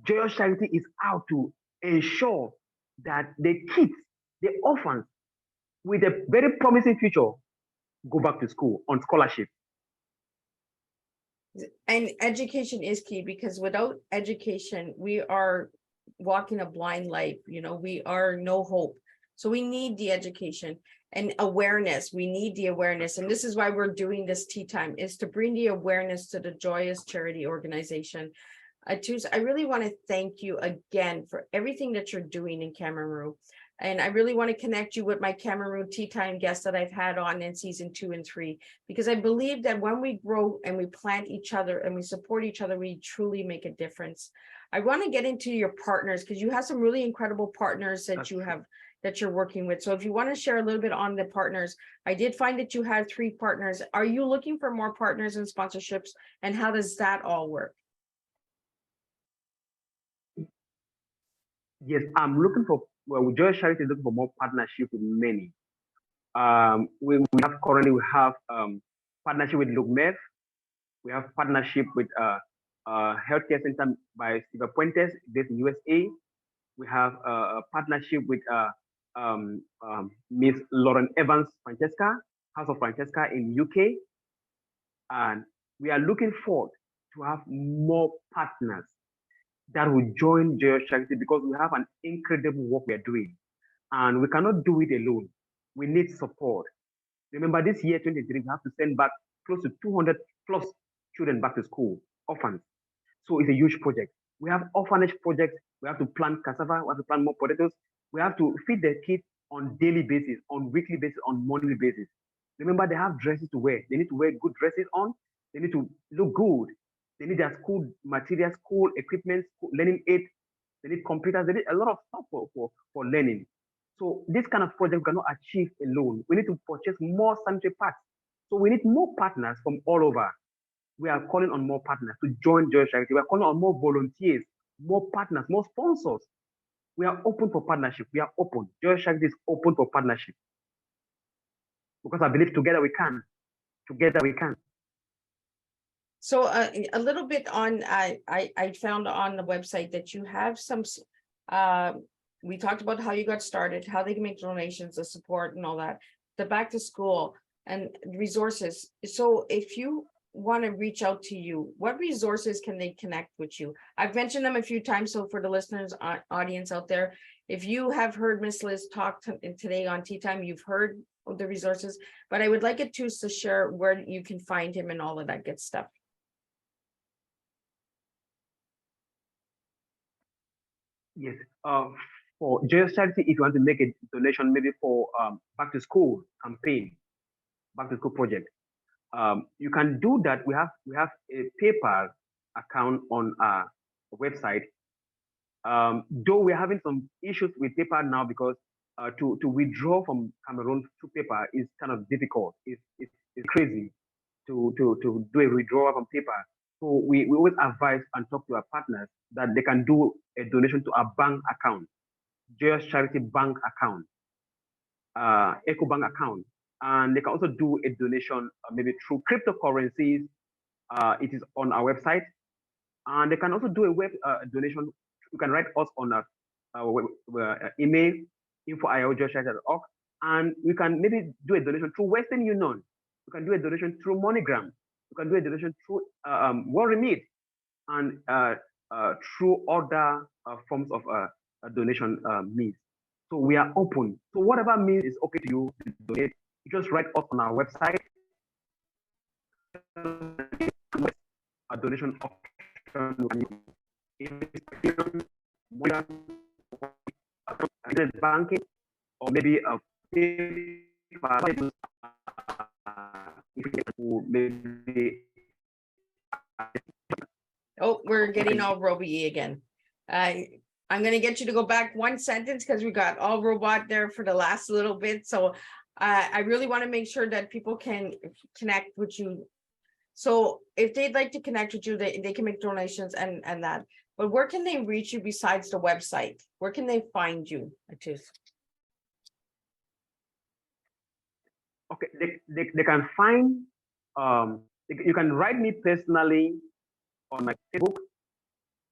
Joyous Charity is out to ensure that the kids, the orphans, with a very promising future, go back to school on scholarship. And education is key because without education, we are walking a blind life. We are no hope. So we need the education and awareness. We need the awareness. And this is why we're doing this tea time, is to bring the awareness to the Joyous Charity Organization. Atud, I really want to thank you again for everything that you're doing in Cameroon. And I really want to connect you with my Cameroon Tea Time guests that I've had on in season 2 and 3, because I believe that when we grow and we plant each other and we support each other, we truly make a difference. I want to get into your partners because you have some really incredible partners that you're working with. So if you want to share a little bit on the partners, I did find that you had 3 partners. Are you looking for more partners and sponsorships? And how does that all work? Yes, I'm looking for, well, with Joyous Charity is looking for more partnership with many. We have partnership with LUGMEF. We have partnership with healthcare center by Steve Puentes based in USA. We have a partnership with Miss Lauren Evans Francesca, House of Francesca in UK. And we are looking forward to have more partners that will join Joyous Charity because we have an incredible work we are doing. And we cannot do it alone. We need support. Remember, this year, 2023, we have to send back close to 200 plus children back to school, orphans. So it's a huge project. We have orphanage projects. We have to plant cassava. We have to plant more potatoes. We have to feed the kids on daily basis, on weekly basis, on monthly basis. Remember, they have dresses to wear. They need to wear good dresses on. They need to look good. They need their school materials, school equipment, school learning aids. They need computers. They need a lot of stuff for learning. So this kind of project we cannot achieve alone. We need to purchase more sanitary pads. So we need more partners from all over. We are calling on more partners to join Joyous Charity. We are calling on more volunteers, more partners, more sponsors. We are open for partnership. We are open. Joyous Charity is open for partnership. Because I believe together we can. Together we can. So a little bit on, I found on the website that you have some, we talked about how you got started, how they can make donations, the support and all that, the back to school and resources. So if you want to reach out to you, what resources can they connect with you? I've mentioned them a few times. So for the listeners audience out there, If you have heard Miss Liz talk today on Tea Time, you've heard of the resources, but I would like it to share where you can find him and all of that good stuff. Yes. For Joyous Charity, if you want to make a donation, maybe for back to school campaign, back to school project, you can do that. We have a PayPal account on our website. Though we're having some issues with PayPal now because to withdraw from Cameroon to PayPal is kind of difficult. It's crazy to do a withdrawal from PayPal. So we always advise and talk to our partners that they can do a donation to our bank account, Joyous Charity bank account, Eco Bank account, and they can also do a donation maybe through cryptocurrencies. It is on our website, and they can also do a web donation. You can write us on a email info@joyouscharity.org, and we can maybe do a donation through Western Union. You can do a donation through MoneyGram. You can do a donation through WorryMe, and through other forms of donation means. So we are open. So whatever means is okay to you to donate, you just write us on our website. A donation option, banking, or maybe a maybe. Oh, we're getting all Roby again. I'm going to get you to go back one sentence because we got all robot there for the last little bit. So I really want to make sure that people can connect with you. So if they'd like to connect with you, they can make donations and that. But where can they reach you besides the website? Where can they find you, Atud? Okay, they can find, you can write me personally on my Facebook,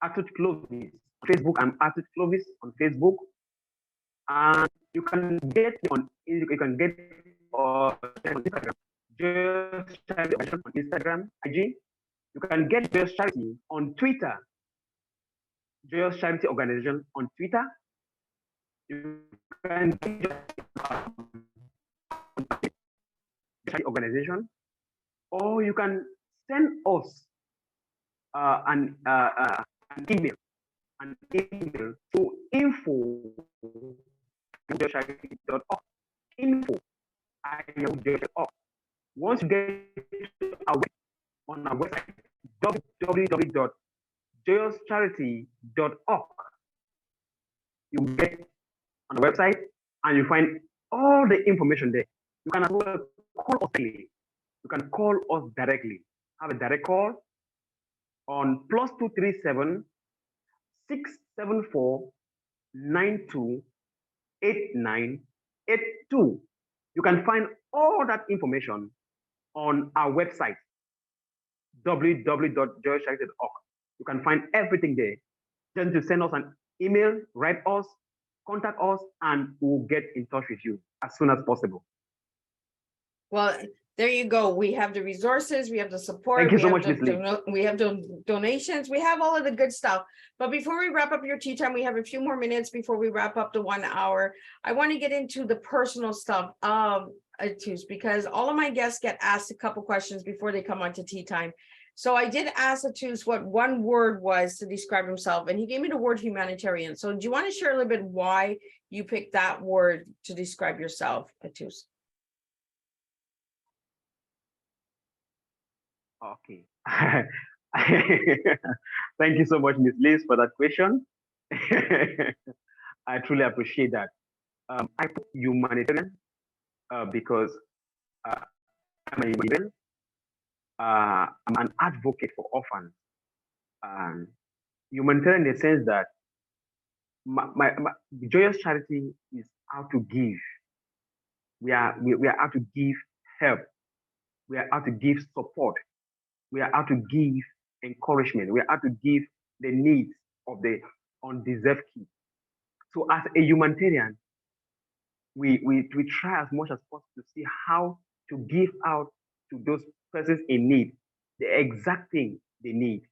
Atud Clovis. Facebook, I'm Atud Clovis on Facebook. And you can get on on Instagram, Joyous Charity on Instagram, IG. You can get Joyous Charity on Twitter, Joyous Charity Organization on Twitter. You can get Charity Organization, or you can send us an email to info@joyouscharity.org. Info@joyouscharity.org. Once you get on our website, www.joyouscharity.org, you get on the website and you find all the information there. You can as well call us directly. You can call us directly. Have a direct call on +237 674 928982. You can find all that information on our website, www.joyouscharity.org. You can find everything there. Just to send us an email, write us, contact us, and we'll get in touch with you as soon as possible. Well, there you go. We have the resources, we have the support. Thank you so much, We have the donations, we have all of the good stuff. But before we wrap up your tea time, we have a few more minutes before we wrap up the 1 hour. I want to get into the personal stuff of Atud, because all of my guests get asked a couple questions before they come on to tea time. So I did ask Atud what one word was to describe himself, and he gave me the word humanitarian. So do you want to share a little bit why you picked that word to describe yourself, Atud? Okay. Thank you so much, Ms. Liz, for that question. I truly appreciate that. I put humanitarian because I'm a humanitarian. I'm an advocate for orphans. Humanitarian in the sense that my Joyous Charity is out to give. We are out to give help. We are out to give support. We are out to give encouragement. We are out to give the needs of the undeserved kids. So as a humanitarian, we try as much as possible to see how to give out to those persons in need the exact thing they need.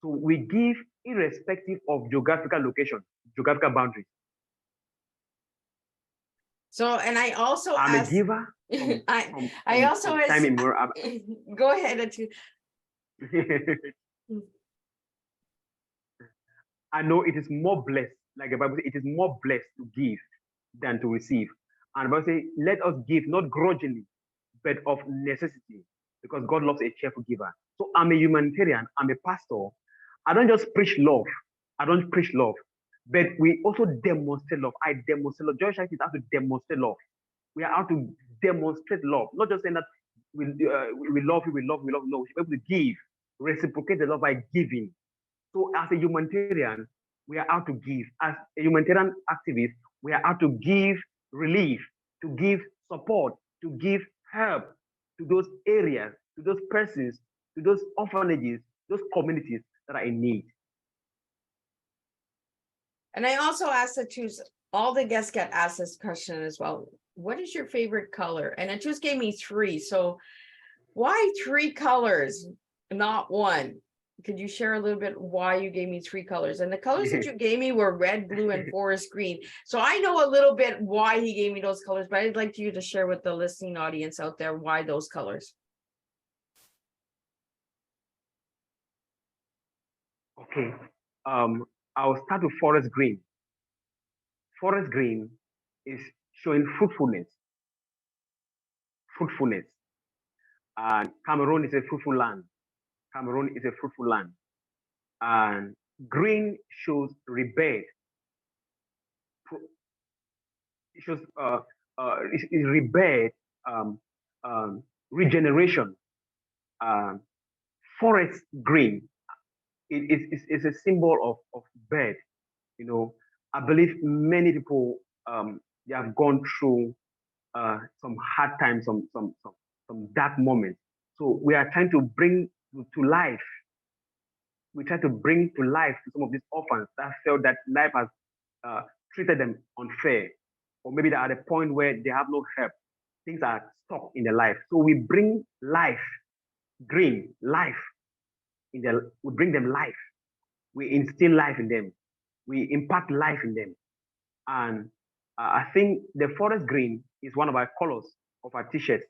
So we give irrespective of geographical location, geographical boundaries. So, and I also I'm asked, a giver. I also asked, time go ahead, Atud. I know it is more blessed, like the Bible says, it is more blessed to give than to receive. And the Bible says, let us give not grudgingly, but of necessity, because God loves a cheerful giver. So I'm a humanitarian, I'm a pastor. I don't just preach love. I don't preach love, but we also demonstrate love. I demonstrate love. Joyous Charity is how to demonstrate love. We are out to demonstrate love, not just saying that we love you, we love you, we love you. No, we should be able to give, reciprocate the love by giving. So as a humanitarian, we are out to give. As a humanitarian activist, we are out to give relief, to give support, to give help to those areas, to those persons, to those orphanages, those communities that are in need. And I also asked Atud, all the guests get asked this question as well. What is your favorite color? And Atud gave me 3. So why 3 colors, not 1? Could you share a little bit why you gave me 3 colors? And the colors that you gave me were red, blue, and forest green. So I know a little bit why he gave me those colors, but I'd like you to share with the listening audience out there why those colors. Okay. I'll start with forest green. Forest green is showing fruitfulness. Fruitfulness. And Cameroon is a fruitful land. Cameroon is a fruitful land. And green shows rebirth. It shows rebirth, regeneration. Forest green is a symbol of birth. You know, I believe many people they have gone through some hard times, some dark moments. So we are trying to bring to life. We try to bring to life some of these orphans that felt that life has treated them unfair, or maybe they're at a point where they have no help. Things are stuck in their life. So we bring life, green life in their. We bring them life. We instill life in them. We impart life in them. And I think the forest green is one of our colors of our t-shirt.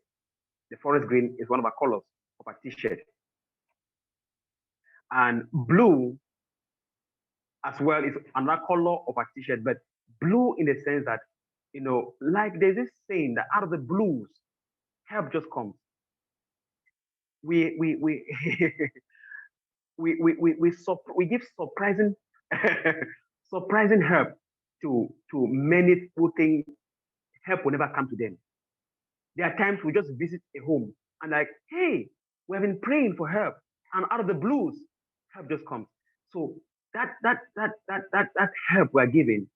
The forest green is one of our colors of our t-shirt. And blue as well is another color of our t-shirt, but blue in the sense that, you know, like there's this saying that out of the blues, help just comes. We we give surprising surprising help to many people think help will never come to them. There are times we just visit a home and like, hey, we have been praying for help, and out of the blues, help just comes. So that help we're giving,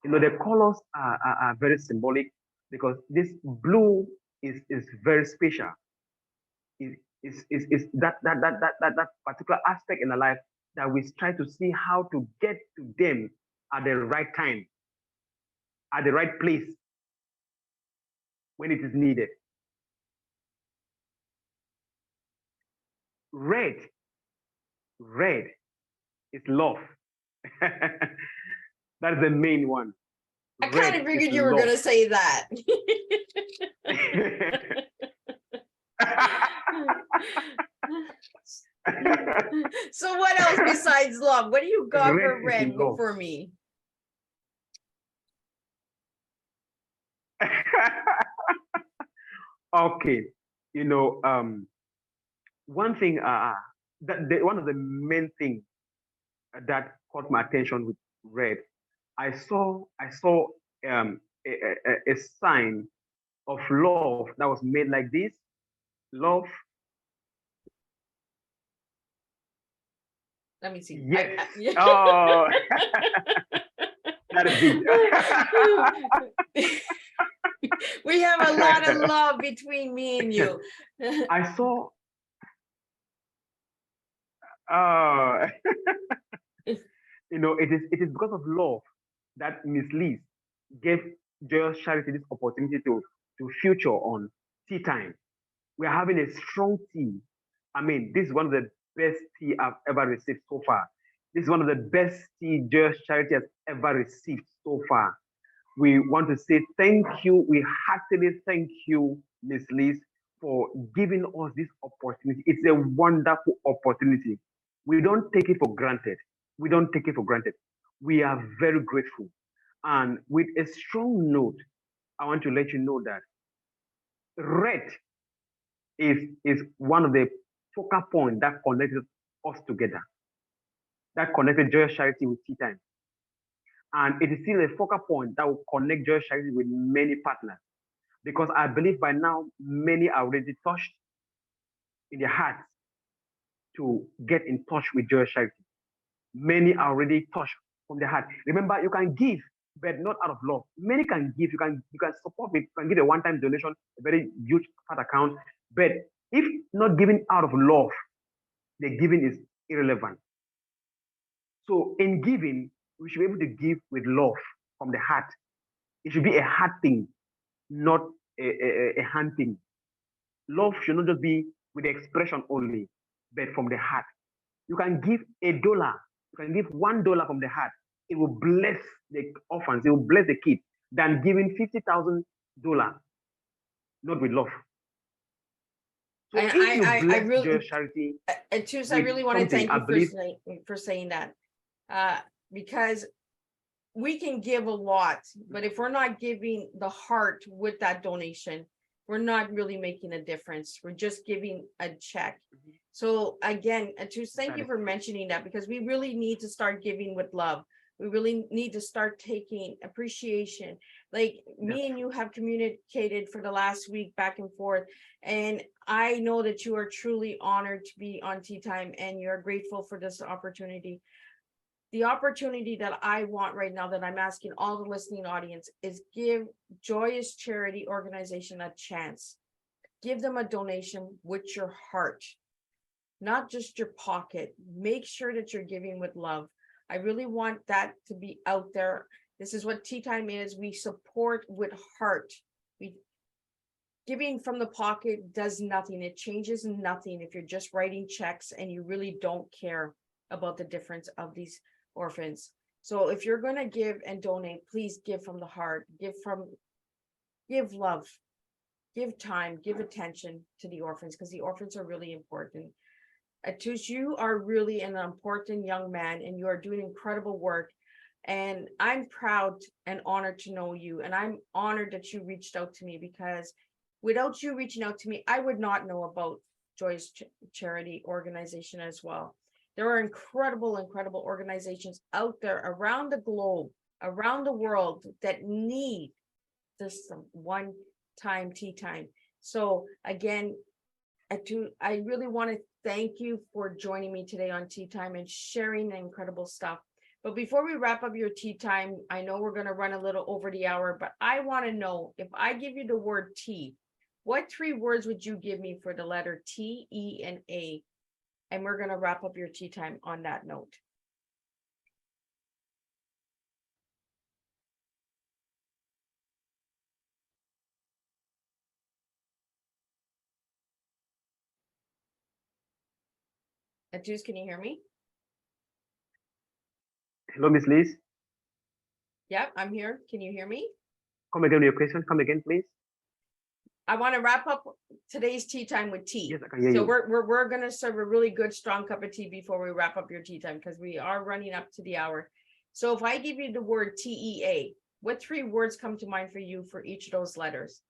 you know, the colors are very symbolic, because this blue is very special. Is that particular aspect in the life that we try to see how to get to them at the right time, at the right place, when it is needed. Red is love. That's the main one. I kind of figured you were going to say that. So what else besides love? What do you got for red for me? Okay, you know, one thing, one of the main things that caught my attention with red, I saw a sign of love that was made like this. Love. Let me see. Yes. Oh, that is big. We have a lot of love between me and you. I saw. You know, it is because of love that Miss Liz gave Joyous Charity this opportunity to feature on Teatime. We are having a strong tea. I mean, this is one of the best tea I've ever received so far. This is one of the best tea Joyous Charity has ever received so far. we want to say thank you. We heartily thank you, Miss Liz, for giving us this opportunity. It's a wonderful opportunity. We don't take it for granted. We don't take it for granted. We are very grateful. And with a strong note, I want to let you know that red is one of the focal points that connected us together, that connected Joyous Charity with Teatime. And it is still a focal point that will connect Joyous Charity with many partners. Because I believe by now, many are already touched in their hearts to get in touch with Joyous Charity. Many are already touched from their heart. Remember, you can give, but not out of love. Many can give. You can support with, you can give a one-time donation, a very huge fat account. But if not given out of love, the giving is irrelevant. So in giving, we should be able to give with love from the heart. It should be a heart thing, not a hand thing. Love should not just be with the expression only, but from the heart. You can give $1. You can give $1 from the heart. It will bless the orphans. It will bless the kids than giving $50,000, not with love. So And if you bless I really, Joyous Charity, Atud, I really want to thank you for saying that, because we can give a lot, but if we're not giving the heart with that donation, we're not really making a difference. We're just giving a check. So again, Atud, thank you for mentioning that, because we really need to start giving with love. We really need to start taking appreciation. Like me and you have communicated for the last week back and forth, and I know that you are truly honored to be on Teatime and you're grateful for this opportunity. The opportunity that I want right now, that I'm asking all the listening audience, is give Joyous Charity Organization a chance. Give them a donation with your heart, not just your pocket. Make sure that you're giving with love. I really want that to be out there. This is what Teatime is. We support with heart. Giving from the pocket does nothing. It changes nothing if you're just writing checks and you really don't care about the difference of these orphans. So if you're going to give and donate, please give from the heart. Give love, give time, give attention to the orphans, because the orphans are really important. Atud, you are really an important young man and you are doing incredible work. And I'm proud and honored to know you. And I'm honored that you reached out to me, because without you reaching out to me, I would not know about Joyous Charity Organization as well. There are incredible organizations out there around the globe, around the world, that need this one-time Teatime. So again, I really want to thank you for joining me today on Teatime and sharing the incredible stuff. But before we wrap up your Teatime, I know we're going to run a little over the hour, but I want to know, if I give you the word T, what 3 words would you give me for the letter T, E, and A? And we're going to wrap up your Teatime on that note. Atud, can you hear me? hello, Miss Liz. Yep, I'm here. Can you hear me? Come again with your question. Come again, please. I want to wrap up today's Teatime with tea. Yes, I can hear so you. we're going to serve a really good strong cup of tea before we wrap up your Teatime, because we are running up to the hour. So if I give you the word TEA, what 3 words come to mind for you for each of those letters?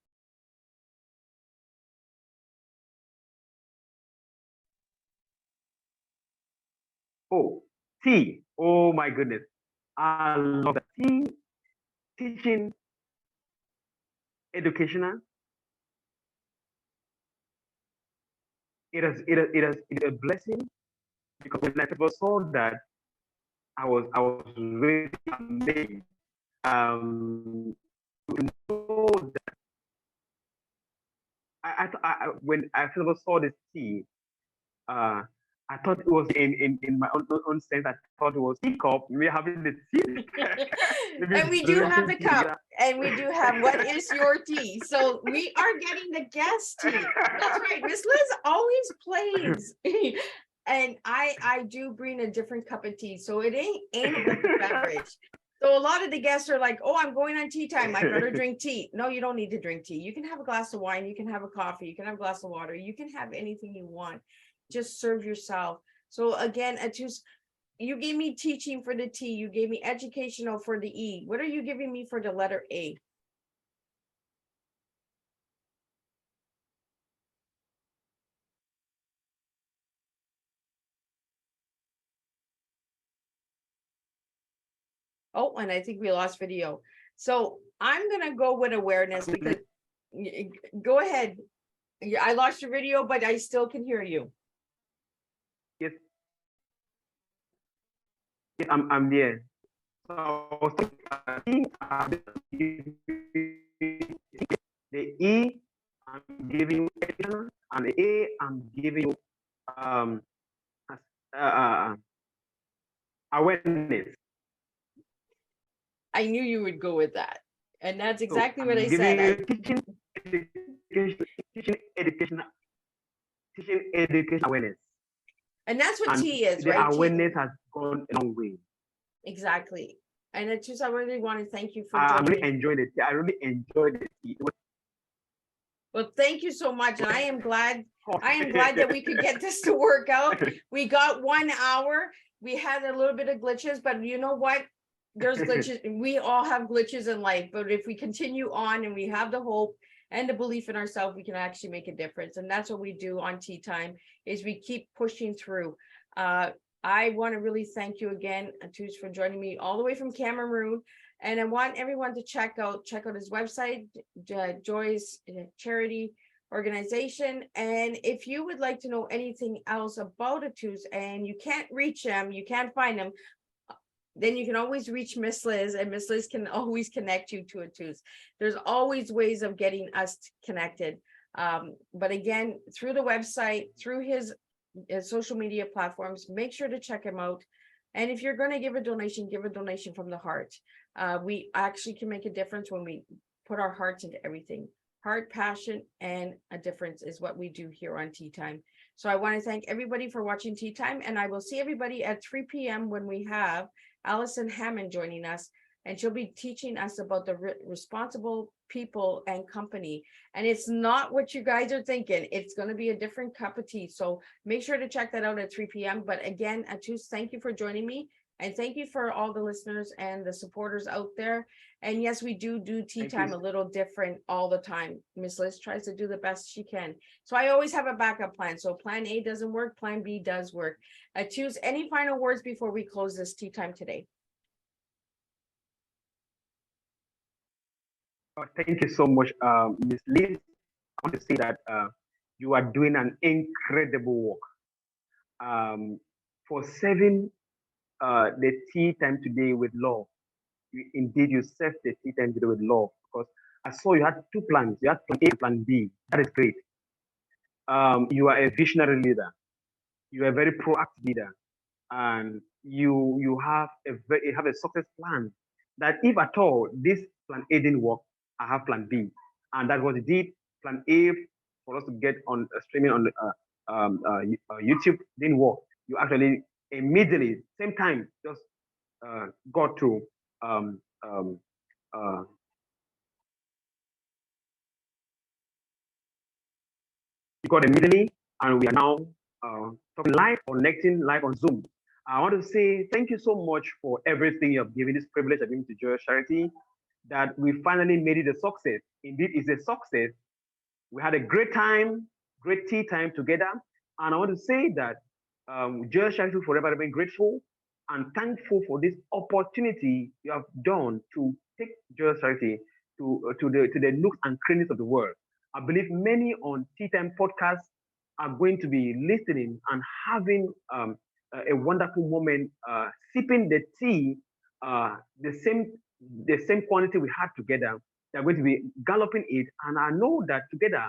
Oh, T. Oh my goodness. I love that. T, teaching, educational. It is a blessing, because when I first saw that, I was really amazed. To know that when I first saw this T, I thought it was in my own sense. I thought it was teacup. We're having the tea. And we do have the cup, and we do have what is your tea. So we are getting the guest tea. That's right. Miss Liz always plays. And I do bring a different cup of tea. So it ain't about the beverage. So a lot of the guests are like, oh, I'm going on tea time. I better drink tea. No, you don't need to drink tea. You can have a glass of wine. You can have a coffee. You can have a glass of water. You can have anything you want. Just serve yourself. So again, you gave me teaching for the T. You gave me educational for the E. What are you giving me for the letter A? Oh, and I think we lost video. So I'm gonna go with awareness because go ahead. I lost your video, but I still can hear you. Yes, yes, I'm there. So I was the E, I'm giving you education, and the A, I'm giving you um, awareness. I knew you would go with that. And that's exactly So what I said. Teaching education awareness. And that's what And T is, the right? awareness has gone a long way. Exactly. And it's just, I really want to thank you for I joining really me. enjoyed it. I really enjoyed it. Well, thank you so much. And I am glad that we could get this to work out. We got 1 hour. We had a little bit of glitches, but you know what? There's glitches. We all have glitches in life, but if we continue on and we have the hope and the belief in ourselves, we can actually make a difference. And that's what we do on Tea Time, is we keep pushing through. I want to really thank you again, Atud, for joining me all the way from Cameroon. And I want everyone to check out his website, Joyous charity organization. And if you would like to know anything else about Atud and you can't reach him, you can't find him, then you can always reach Miss Liz, and Miss Liz can always connect you to Atud. There's always ways of getting us connected. But again, through the website, through his social media platforms, make sure to check him out. And if you're going to give a donation from the heart. We actually can make a difference when we put our hearts into everything. Heart, passion, and a difference is what we do here on Tea Time. So I want to thank everybody for watching Tea Time, and I will see everybody at 3 p.m. when we have Allison Hammond joining us, and she'll be teaching us about the responsible people and company. And it's not what you guys are thinking. It's going to be a different cup of tea. So make sure to check that out at 3 p.m. But again, Atud, thank you for joining me. And thank you for all the listeners and the supporters out there. And yes, we do Tea Time a little different all the time. Miss Liz tries to do the best she can. So I always have a backup plan. So plan A doesn't work, plan B does work. Choose any final words before we close this Tea Time today. Thank you so much, Ms. Liz. I want to say that you are doing an incredible work. For serving the Tea Time today with love. Indeed, you served the Tea Time today with love, because I saw you had two plans. You had plan A and plan B. That is great. You are a visionary leader. You are a very proactive leader, and you have a success plan. That if at all this plan A didn't work, I have plan B, and that was indeed plan A for us to get on streaming on YouTube didn't work. You actually immediately same time just got to you got immediately, and we are now talking live, connecting live on Zoom. I want to say thank you so much for everything you have given, this privilege of giving to Joyous Charity, that we finally made it a success. Indeed, it's a success. We had a great time, great tea time together. And I want to say that Joyous Charity will forever remain grateful and thankful for this opportunity you have done to take Joyous Charity to the nooks and crannies of the world. I believe many on Tea Time podcasts are going to be listening and having a wonderful moment, sipping the tea, the same quantity we had together. They're going to be galloping it, and I know that together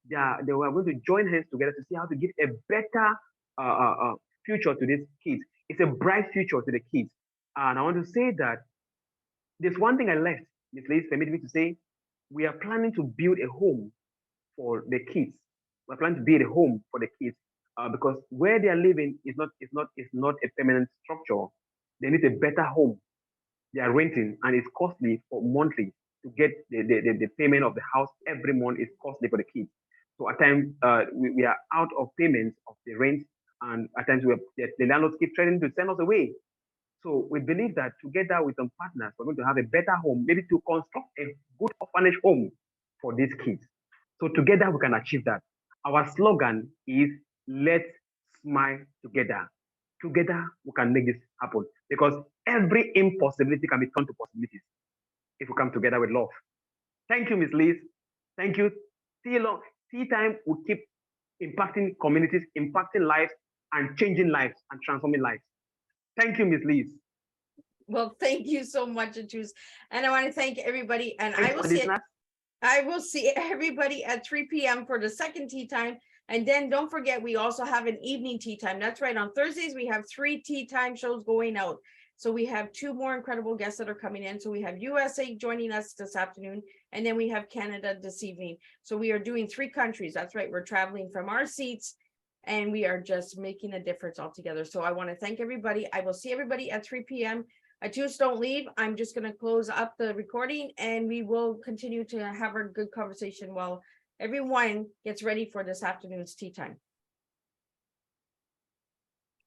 they were going to join hands together to see how to give a better future to these kids. It's a bright future to the kids, and I want to say that there's one thing I left. Ms. Liz permit me to say, we are planning to build a home for the kids. We're planning to build a home for the kids because where they are living is not a permanent structure. They need a better home. they are renting, and it's costly for monthly to get the payment of the house every month is costly for the kids. So at times we are out of payments of the rent, and at times the landlords keep threatening to send us away. So we believe that together with some partners, we're going to have a better home, maybe to construct a good orphanage home for these kids. So together we can achieve that. Our slogan is let's smile together. Together we can make this happen because every impossibility can be turned to possibilities if we come together with love. Thank you, Miss Liz. Thank you. Teatime will keep impacting communities, impacting lives, and changing lives and transforming lives. Thank you, Miss Liz. Well, thank you so much, Atud. And I want to thank everybody. And Thanks I will see everybody at 3 p.m. for the second tea time. And then don't forget, we also have an evening tea time. That's right. On Thursdays, we have 3 tea time shows going out. So we have 2 more incredible guests that are coming in. So we have USA joining us this afternoon, and then we have Canada this evening. So we are doing 3 countries. That's right. We're traveling from our seats, and we are just making a difference altogether. So I want to thank everybody. I will see everybody at 3 p.m. Atud, don't leave. I'm just going to close up the recording, and we will continue to have a good conversation while everyone gets ready for this afternoon's tea time.